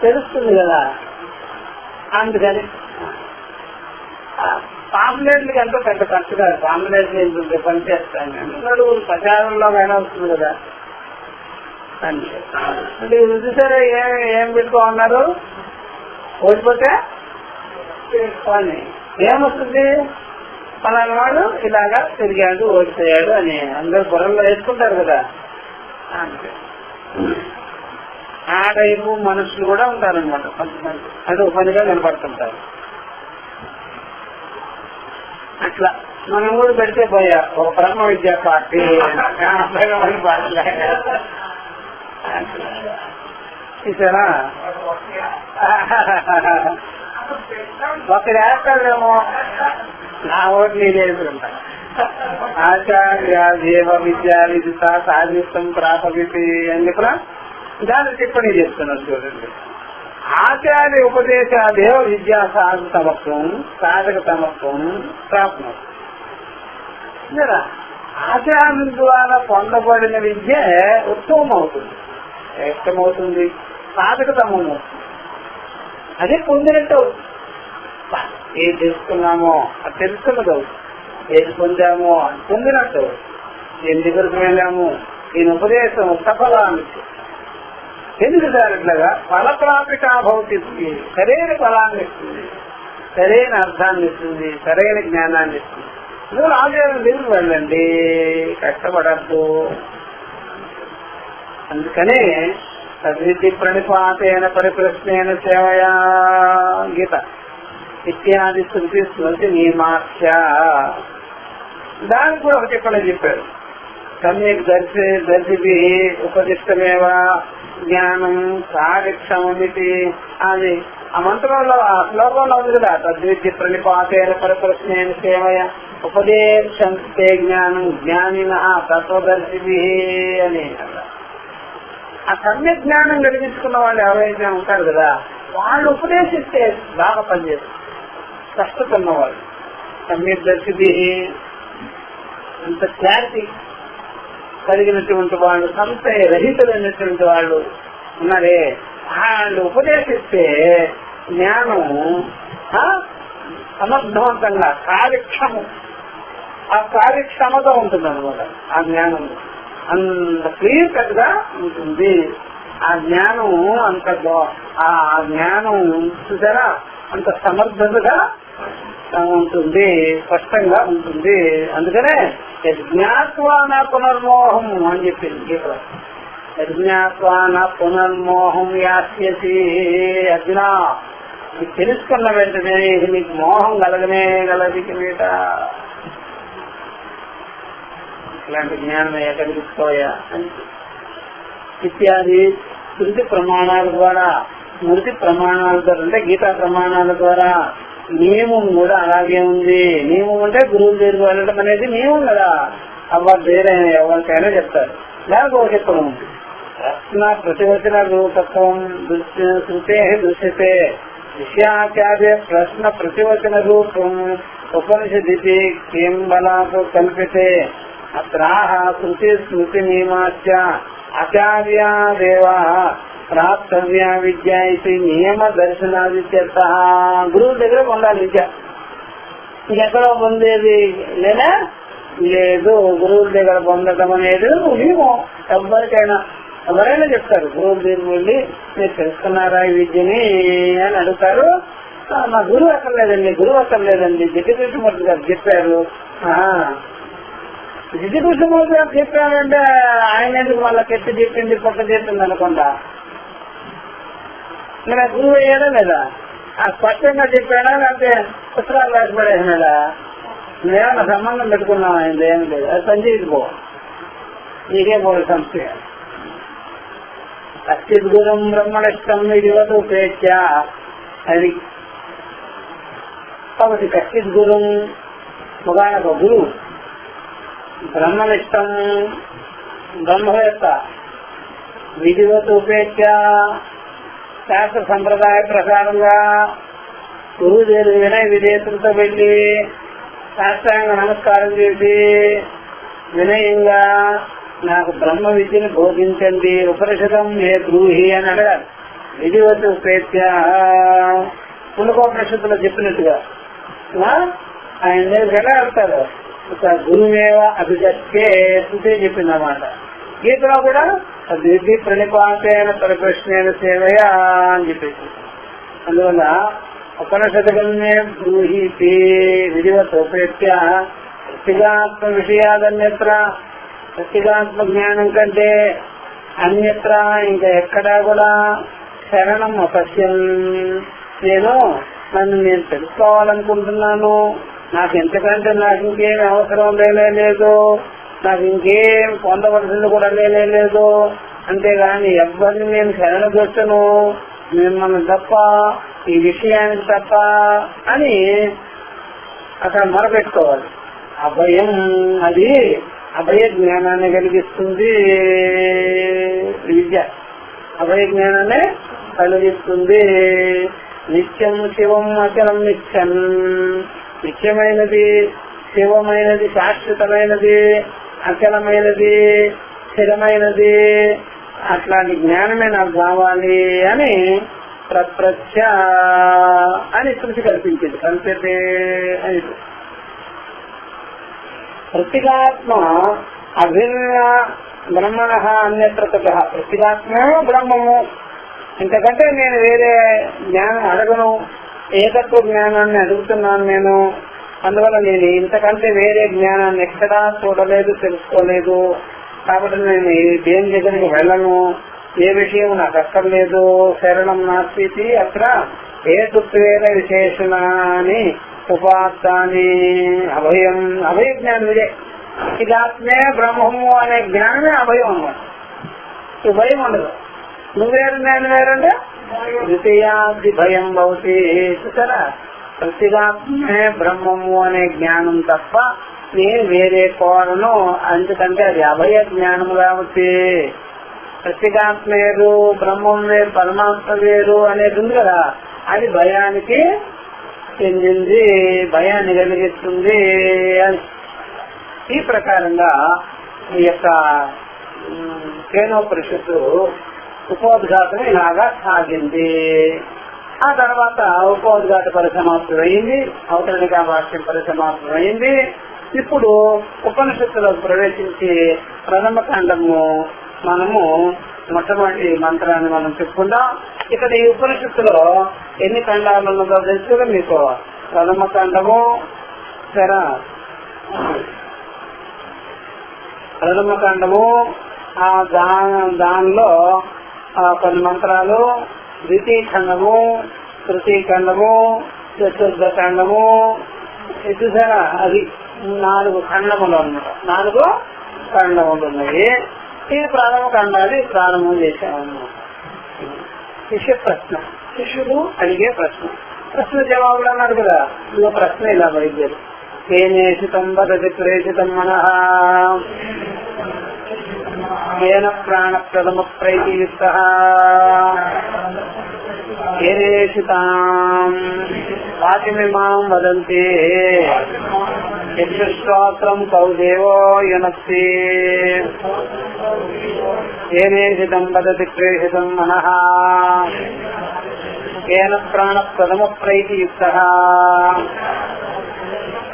తెలుస్తుంది కదా. అందుకని పాంప్లెట్లకి ఎంతో పెద్ద ఖర్చు కాదు, పాంప్లెట్లు పని చేస్తాను నలుగురు ప్రచారంలో అయినా వస్తుంది కదా. అంటే చూసారా ఏం పెట్టుకోమన్నారు? ఓడిపోతే పని ఏమొస్తుంది, పలానా వాడు ఇలాగా తిరిగాడు ఓడిపోయాడు అని అందరు బుర్రలో వేసుకుంటారు కదా. అంతే ఆ టైపు మనుషులు కూడా ఉంటారనమాట కొంతమంది, అది ఒక పనిగా కనపడుతుంటారు. అట్లా మనం కూడా పెడితే పోయా ఒక బ్రహ్మ విద్యా పార్టీ చూసారా, ఒకటి వేస్తాడేమో, నా ఓటు నేను వేసుకుంటా. ఆచార్య దేవ విద్యా విదిత సాధిస్తం ప్రాపవితి అని చెప్పినా దాన్ని టిప్పణి చేస్తున్నారు చూడండి. ఆచార్య ఉపదేశ దేవ విద్యా సాధకతమత్వం సాధకతమత్వం ప్రాప్తం. ఆచార్యం ద్వారా పొందబడిన విద్య ఉత్తమం అవుతుంది, శ్రేష్టమవుతుంది, సాధకతమం అవుతుంది. అదే పొందినట్టు ఏది తెలుసుకున్నామో అది తెలుసుకున్నది అవుతుంది, ఏది పొందామో అది పొందినట్టు. ఎందుకు వెళ్ళాము, ఈయన ఉపదేశం సఫలానికి ఎందుకు సార్ ఇట్లాగా ఫలప్రాపిక భౌతికి సరైన ఫలాన్ని ఇస్తుంది, సరైన అర్థాన్ని ఇస్తుంది, సరైన జ్ఞానాన్ని ఇస్తుంది. నువ్వు ఆచార్యం దగ్గరికి వెళ్ళండి, కష్టపడద్దు. అందుకనే తద్విధి ప్రణిపాతేన పరిప్రశ్నేన సేవయా గీత ఇత్యాది శృతి స్మృతి నియమాఖ్య. దానికి కూడా ఒక చెప్పని చెప్పారు. సమ్యక్ దర్శి ఉపదిష్టమేవ జ్ఞానం సారిక్షమితి అది ఆ మంత్రంలో ఆ శ్లోకంలో ఉంది కదా. తద్విధి ప్రణిపాతేన పరిప్రశ్నేన సేవయ ఉపదేశంతే జ్ఞానం జ్ఞానిన తత్వదర్శి అని. ఆ సమ్య జ్ఞానం కలిగించుకున్న వాళ్ళు ఎవరైతే ఉంటారు కదా, వాళ్ళు ఉపదేశిస్తే బాగా పనిచేస్తారు. కష్టపడినవాళ్ళు సమ్యక్ దర్శి అంత క్లారిటీ కలిగినటువంటి వాళ్ళు, సంశయ రహితులైనటువంటి వాళ్ళు ఉన్నారే, వాళ్ళు ఉపదేశిస్తే జ్ఞానం సమర్థవంతంగా కార్యక్షమం, ఆ కార్యక్షమత ఉంటుంది అనమాట. ఆ జ్ఞానం అంత క్లియర్ కట్ గా ఉంటుంది. ఆ జ్ఞానం అంత ఆ జ్ఞానం చూసారా అంత సమర్థతగా ఉంటుంది, స్పష్టంగా ఉంటుంది. అందుకనే యజ్ఞాత్వా నా పునర్మోహం అని చెప్పింది. యజ్ఞాత్వా నా పునర్మోహం యాస్యసి. అర్జున మీకు తెలుసుకున్న వెంటనే ఇది మీకు మోహం కలగనే కలది మీట. ఇలాంటి జ్ఞానం కలిగించుకోయా అని ఇత్యాది శృతి ప్రమాణాల ద్వారా, స్మృతి ప్రమాణాల ద్వారా, అంటే గీతా ప్రమాణాల ద్వారా నియమం కూడా అలాగే ఉంది. నియమం అంటే గురువు దగ్గరికి వెళ్ళడం అనేది నియమం కదా. అవ్వరు వేరే ఎవరికైనా చెప్తారు, లేకపోతే చెప్పడం ఉంది. ప్రశ్న ప్రతివచన రూపత్వం శృతే దృశ్యతే విషయాచార్య ప్రశ్న ప్రతివచన రూపం ఉపనిషది కిం బలాతో కల్పితే అత్రాహ శృతి స్మృతి నియమాచ ఆచార్యాదేవ ప్రాప్తవ్య విద్య ఇది నియమ దర్శనాదిత్యర్థ. గురువు దగ్గర పొందాలి విద్య. ఇంకెక్కడో పొందేది లేదా లేదు. గురువు దగ్గర పొందడం అనేది నియమం. ఎవరైనా చెప్తారు, గురువు దగ్గర వెళ్ళి మీరు తెలుసుకున్నారా ఈ విద్యని అని అడుగుతారు. మా గురువు అక్కర్లేదండి, గురువు అక్కర్లేదండి, జిడ్డకృష్ణమూర్తి గారు చెప్పారు. జిడ్డకృష్ణమూర్తి గారు చెప్పారంటే ఆయన ఎందుకు మళ్ళా కెట్టి చెప్పింది పక్క చెప్పింది అనుకుంటా. మరి గురువు అయ్యాడా లేదా? ఆ స్పష్టంగా చెప్పాడా లేకపోతే పుస్తకాలు రాసి పడేసినాడా? నువ్వేమన్నా సంబంధం పెట్టుకున్నావు ఆయన ఏం లేదు. అది పనిచేసి పో, నీకే పోదు సంస్థ. కశ్చిత్ గురం బ్రహ్మణష్టం ఇదివతు ఉపేక్ష అది. కాబట్టి కశ్చిత్ గురం ఒక గురువు బ్రహ్మనిష్టం బ్రహ్మ యొక్క విధివతు ఉపేక్ష శాస్త్ర సంప్రదాయ ప్రకారంగా గురువు దగ్గర వినయ విధేయతలతో వెళ్ళి శాస్త్రాంగ నమస్కారం చేసి వినయంగా నాకు బ్రహ్మ విద్యను బోధించండి, ఉపనిషదం ఏ బ్రూహి అని అడగాలి. విధివతు ఉపేక్ష పుణకోపనిషత్తులో చెప్పినట్టుగా ఆయన దగ్గరికి ఎలా వెళ్తారు? గురువేవ అభిగత్తే శృతి చెప్పిందన్నమాట. గీతలో కూడా విధి ప్రణిపాతైన పరిప్రశ్న సేవయా అని చెప్పేసి. అందువల్ల ఉపనిషద్గమ్యే బ్రూహీతి విధివతోపేత్య ప్రత్యేగాత్మ విషయాదన్యత్ర ప్రత్యేగాత్మ జ్ఞానం కంటే అన్యత్ర ఇంకా ఎక్కడా కూడా శరణం అపశ్యం నన్ను నేను తెలుసుకోవాలనుకుంటున్నాను, నాకు ఎంతకంటే నాకు ఇంకేం అవసరం లేదు, నాకు ఇంకేం పొందవలసింది కూడా లేదు, అంతేగాని ఎవరిని నేను శరణగొచ్చను మిమ్మల్ని తప్ప ఈ విషయానికి తప్ప అని అక్కడ మొరపెట్టుకోవాలి. అభయం అది అభయ జ్ఞానాన్ని కలిగిస్తుంది. విద్య అభయ జ్ఞానాన్ని కలిగిస్తుంది. నిత్యం శివం అచలం నిత్యం, నిత్యమైనది శివమైనది శాశ్వతమైనది అచలమైనది స్థిరమైనది అట్లాంటి జ్ఞానమే నాకు కావాలి అని ప్రత్యక్ష అని శృతి కల్పించింది. కల్పితే అని ప్రత్యేగాత్మ అభిన్న బ్రహ్మణ అన్యత్ర ప్రత్యేగాత్మే బ్రహ్మము, ఇంతకంటే నేను వేరే జ్ఞానం అడగను, ఏకత్వ జ్ఞానాన్ని అడుగుతున్నాను నేను. అందువల్ల నేను ఇంతకంటే వేరే జ్ఞానాన్ని ఎక్కడా చూడలేదు, తెలుసుకోలేదు. కాబట్టి నేను దేని దగ్గరికి వెళ్ళను, ఏ విషయం నాకు అక్కర్లేదు. శరణం నాస్తి అక్కడ ఏతుత్వేన విశేషణాన్ని ఉపాత్తాన్ని అభయం. అభయ జ్ఞానం ఇదే. ఇదాత్మే బ్రహ్మము అనే జ్ఞానమే అభయం అన్నమాట. ఈ భయం ఉండదు. నువ్వేరు నేను వేరంటే ద్వితీయాది భయం భవతి. చూసారా, ప్రత్యేగాత్మే బ్రహ్మము అనే జ్ఞానం తప్ప నేను వేరే కోరను. అందుకంటే అది అభయ జ్ఞానము కాబట్టి ప్రత్యేగాత్మ వేరు, బ్రహ్మం వేరు, పరమాత్మ వేరు అనేది ఉంది కదా, అది భయానికి చెందింది, భయాన్ని కలిగిస్తుంది. ఈ ప్రకారంగా ఈ యొక్క కేనోపనిషత్తు ఉపోద్ఘాతం ఇలాగా సాగింది. ఆ తర్వాత ఉపోద్ఘాత పరిసమాప్తం అయింది, అవతరణికా భాష్యం పరిసమాప్తం అయింది. ఇప్పుడు ఉపనిషత్తులకు ప్రవేశించి ప్రథమ ఖండము మనము మొట్టమొదటి మంత్రాన్ని మనం చెప్పుకుందాం. ఇక్కడ ఈ ఉపనిషత్తులో ఎన్ని ఖండాలు ఉన్నదో తెలుసుగా మీకు. ప్రథమ ఖండము సరే, ప్రథమ ఖండము దానిలో కొన్ని మంత్రాలు, ద్వితీయ ఖండము, తృతీయ ఖండము, చతుర్థ ఖండము, చూసారా అది 4 ఖండములు అన్నమాట. 4 ఖండములు ఉన్నాయి. ఈ ప్రథమ ఖండాన్ని ప్రారంభం చేశామన్నమాట. శిష్య ప్రశ్న, శిష్యుడు అడిగే ప్రశ్న, ప్రశ్న జవాబులు అన్నాడు కదా. ఇంకో ప్రశ్న ఇలా బయలుదేరు. ఏనేషితం వదతి ప్రేషితం మనః ఏన ప్రాణ ప్రథమ ప్రైతియుక్తః ఏనేషితాం వాచిమిమాం వదంతి యక్షశ్రోత్రం కౌదేవో యనస్తి ఏనేషితం వదతి ప్రేషితం మనః ఏన ప్రాణ ప్రథమ ప్రైతియుక్తః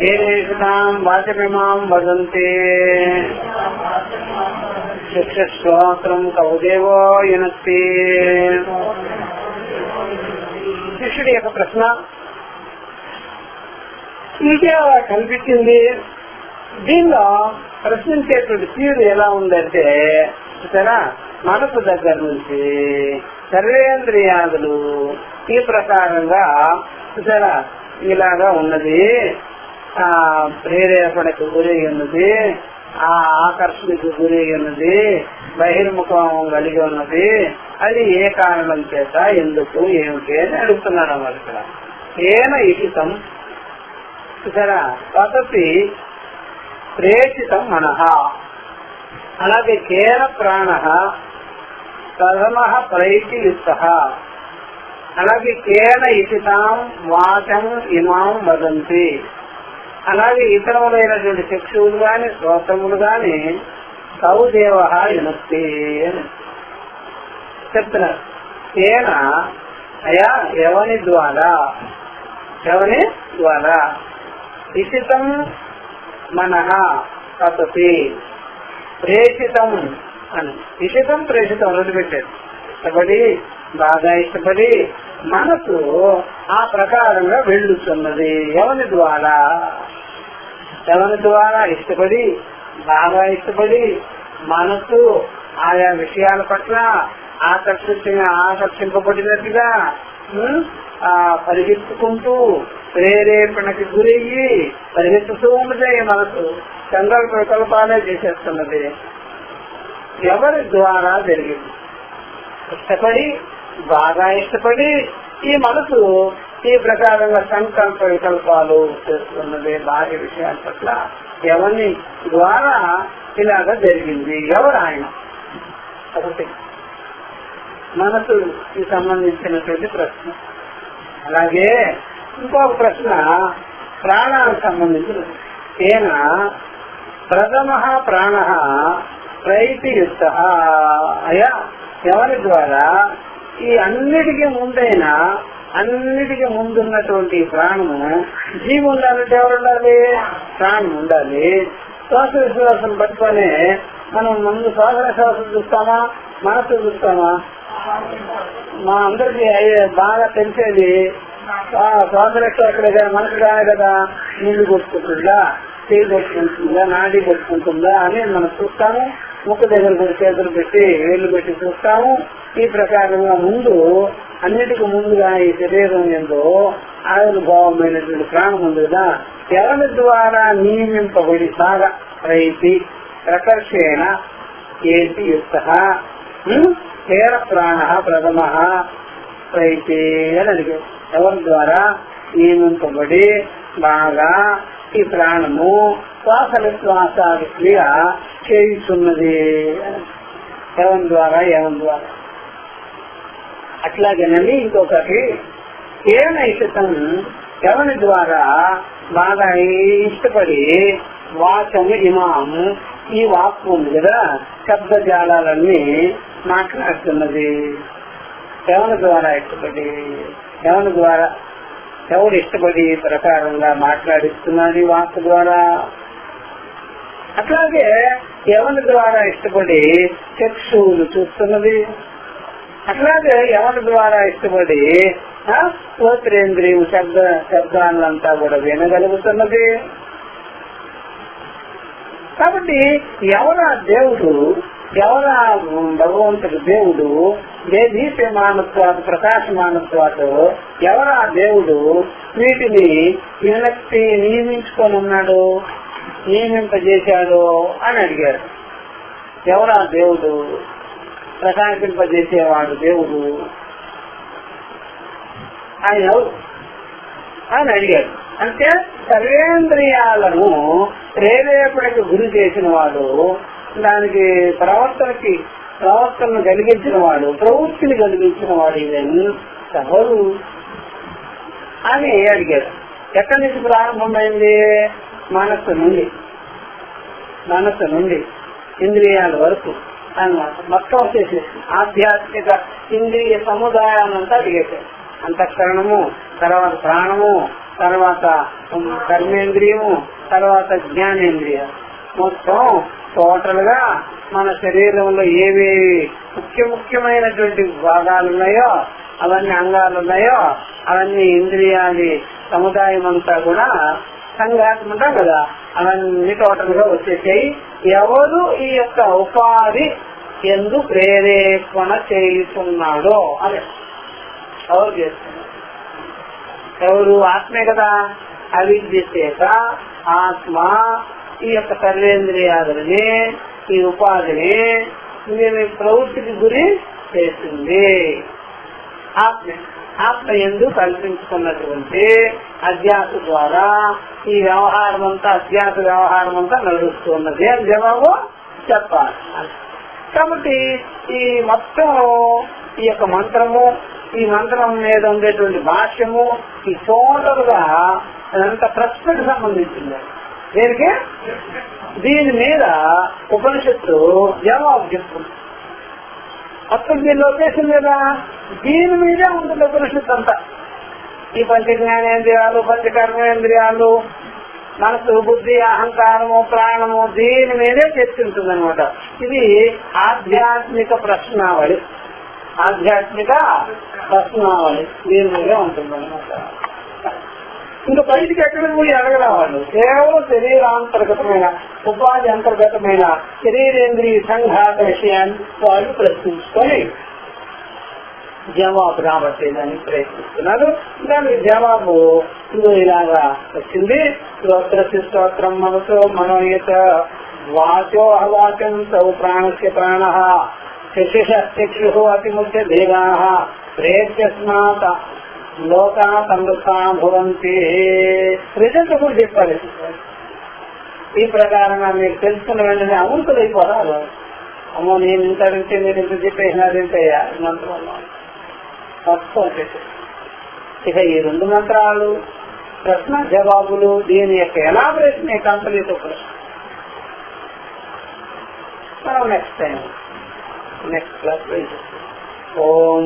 ఏనేషితాం వాచమిమాం వదంతి శిక్షశ్రోత్రం కౌదేవో యనస్తి. శిష్యుడి యొక్క ప్రశ్న ఇదే కనిపించింది. దీనిలో ప్రశ్నించేటువంటి తీరు ఎలా ఉందంటే సరే, మనసు దగ్గర నుంచి సర్వేంద్రియాదులు ఈ ప్రకారంగా సరే ఇలాగా ఉన్నది, ఆ ప్రేరేపణకు గురై ఉన్నది, ఆ ఆకర్షణకు గురై ఉన్నది, బహిర్ముఖం కలిగి ఉన్నది. అది ఏ కారణం చేత, ఎందుకు, ఏమిటి అని అడుగుతున్నాడు అన్నమాట. ఇక్కడ ఏన ఇషితం సరే పద్ధతి ప్రేషితం మనః, అలాగే కేన ప్రాణ ప్రథమ ప్రైతియుక్తః, అలాగే కేన ఇషితాం వాచం ఇమాం వదంతి, అలాగే ఇతరములైనటువంటి చక్షువులు గాని శ్రోత్రములు గాని కౌదేవ యునక్తి అని చెప్తున్నారు. కేన అయా ఎవని ద్వారా ఇషితం మనః పద్ధతి ప్రేషితం అని. ఇషితం ప్రేషితం రెండు పెట్టారు. ఇష్టపడి, బాగా ఇష్టపడి, మనసు ఆ ప్రకారంగా వెళ్ళుతున్నది. ఎవరి ద్వారా? ఎవరి ద్వారా? ఇష్టపడి, బాగా ఇష్టపడి మనసు ఆయా విషయాల పట్ల ఆకర్షింపబడినట్టుగా పరిగెత్తుకుంటూ ప్రేరేపణకి గురయ్యి పరిగెత్తుతూ ఉన్నదే మనసు. సంకల్ప వికల్పాలే చేసేస్తున్నది. ఎవరి ద్వారా జరిగింది? ఇష్టపడి, బాగా ఇష్టపడి ఈ మనసు ఈ ప్రకారంగా సంకల్ప వికల్పాలు చేస్తున్నది బాహ్య విషయాల పట్ల. ఎవరి ద్వారా ఇలాగా జరిగింది? ఎవరు ఆయన? ఒకటి మనసుకి సంబంధించినటువంటి ప్రశ్న. అలాగే ఇంకొక ప్రశ్న ప్రాణానికి సంబంధించినది. ఏన ప్రథమ ప్రాణ ప్రైతియుక్త అయా ఎవరి ద్వారా ఈ అన్నిటికీ ముందున్నటువంటి ప్రాణము. జీవి ఉండాలంటే ఎవరు ఉండాలి? ప్రాణం ఉండాలి. శ్వాస విశ్వాసం పట్టుకొని మనం ముందు శ్వాస విశ్వాసం చూస్తామా, మనసు చూస్తామా? మా అందరికి బాగా తెలిసేది శ్వాస ఎక్కడ మనసు కానే కదా. నీళ్లు కొట్టుకుంటుందా, చేయి కొట్టుకుంటుందా, నాడి కొట్టుకుంటుందా అని మనం చూస్తాము. ముక్కు దగ్గర చేతులు పెట్టి వేళ్లు పెట్టి చూస్తాము. ఈ ప్రకారంగా అన్నిటికీ ముందుగా ఈ శరీరం ఏందో ఆవిర్భావమైనటువంటి ప్రాణం ఉంది కదా. ఎవరి ద్వారా నియమింపబడి బాగా రైతి ప్రకర్షేణ ఏంటి యుక్త హేర ప్రాణ ప్రథమ రైతి అని అడిగారు. ఎవరి ద్వారా నియమింపబడి బాగా ఈ ప్రాణము శ్వాస క్రియ చేయుతున్నది. ఎవరి ద్వారా? అట్లాగేనండి. ఇంకొకటి ఏమైతం ఎవరి ద్వారా బాగా ఇష్టపడి వాచము ఇమాము ఈ వాక్కు ఉంది కదా, శబ్దజాలన్నీ మాట్లాడుతున్నది. ఎవరి ద్వారా ఇష్టపడి? ఎవరు ఇష్టపడి ప్రకారంగా మాట్లాడిస్తున్నది వాక్కు ద్వారా. అట్లాగే ఎవరి ద్వారా ఇష్టపడి చక్షువులు చూస్తున్నది. అట్లాగే ఎవరి ద్వారా ఇష్టపడి శ్రోత్రేంద్రియం శబ్దాలంతా కూడా వినగలుగుతున్నది. కాబట్టి ఎవరా దేవుడు? ఎవరా భగవంతుడు? దేవుడు దేదీప్యమానత్వాలు ప్రకాశమానత్వాలు ఎవరా దేవుడు? వీటిని నియమించుకొని ఉన్నాడు, నియమింపజేశాడు అని అడిగారు. ఎవరా దేవుడు? ప్రకాశింపజేసేవాడు దేవుడు ఆయన ఎవరు అని అడిగాడు. అంటే సర్వేంద్రియాలను ప్రేరేపణకు గురి చేసిన వాడు, దానికి ప్రవర్తనను కలిగించిన వాడు, ప్రవృత్తిని కలిగించిన వాడు ఇవన్నీ ఎవరు అని అడిగారు. ఎక్కడి నుంచి ప్రారంభమైంది? మనస్సు నుండి ఇంద్రియాల వరకు అన్నమాట. మొత్తం వచ్చేసి ఆధ్యాత్మిక ఇంద్రియ సముదాయాన్నంతా అడిగేశారు. అంతఃకరణము, తర్వాత ప్రాణము, తర్వాత కర్మేంద్రియము, తర్వాత జ్ఞానేంద్రియ, మొత్తం టోటల్ గా మన శరీరంలో ఏవేవి ముఖ్యమైనటువంటి భాగాలు ఉన్నాయో, అవన్నీ అంగాలు ఉన్నాయో, అవన్నీ ఇంద్రియాది సముదాయం అంతా కూడా సంఘాతం ఉంటాం కదా, అవన్నీ టోటల్ గా వచ్చేసాయి. ఎవరు ఈ యొక్క ఉపాధి ఎందు ప్రేరేపణ చేస్తున్నాడో అదే ఎవరు చేస్తున్నారు? ఎవరు? ఆత్మే కదా. అవిద్య చేత ఆత్మ ఈ యొక్క సర్వేంద్రియాలని, ఈ ఉపాధిని ప్రవృత్తికి గురి చేస్తుంది. ఆత్మ ఎందు కల్పించుకున్నటువంటి అధ్యాస ద్వారా ఈ వ్యవహారం అంతా నడుస్తున్నది అని జవాబు చెప్పాలి. కాబట్టి ఈ మొత్తం ఈ యొక్క మంత్రము, ఈ మంత్రం మీద ఉండేటువంటి భాష్యము, ఈ టోటల్ గా అదంతా ప్రశ్నకు సంబంధించింది. దేనికి? దీని మీద ఉపనిషత్తు జవాబు చెప్తుంది. మొత్తం దీని లొకేషన్ కదా, దీని మీదే ఉంటుంది ఉపనిషత్తు అంతా. ఈ పంచ జ్ఞానేంద్రియాలు, పంచకర్మేంద్రియాలు, మనసు, బుద్ధి, అహంకారము, ప్రాణము, దీని మీదే చర్చింటుంది అనమాట. ఇది ఆధ్యాత్మిక ప్రశ్నావళి. ఆధ్యాత్మిక ప్రశ్నావళి దీని మీదే ఉంటుంది అనమాట. ఇంకా బయటికి ఎక్కడికి పోయి అడగరా వాళ్ళు, కేవలం శరీరాంతర్గతమైన ఉపాధి అంతర్గతమైన శరీరేంద్రియ సంఘాత విషయాన్ని వాళ్ళు ప్రశ్నించుకొని జవాబు రాబట్టేదానికి ప్రయత్నిస్తున్నారు. దానికి జవాబు ఇలాగా వచ్చింది. స్తోత్రస్య స్తోత్రం మనసో మనోయత వాచో అవాచం సౌ ప్రాణస్య ప్రాణ చక్షుషు అతిముఖ్య దేవా ప్రేత్యస్మాత్ లోకా సమృద్ధా భవంతి. రిజల్ట్ కూడా చెప్పాలి. ఈ ప్రకారంగా మీరు తెలుసుకున్న వెంటనే అమృతులైపోతారు. అమ్మో నేను ఇంత అడిగితే మీరు ఇంత చెప్పేసినారంటయ్యా మంత్రం మొత్తం. ఇక ఈ 2 మంత్రాలు ప్రశ్న జవాబులు దీని యొక్క ఎలాబరేషన్ కంపెనీతో ప్రశ్న మనం నెక్స్ట్ టైం నెక్స్ట్ క్లాస్ ఓం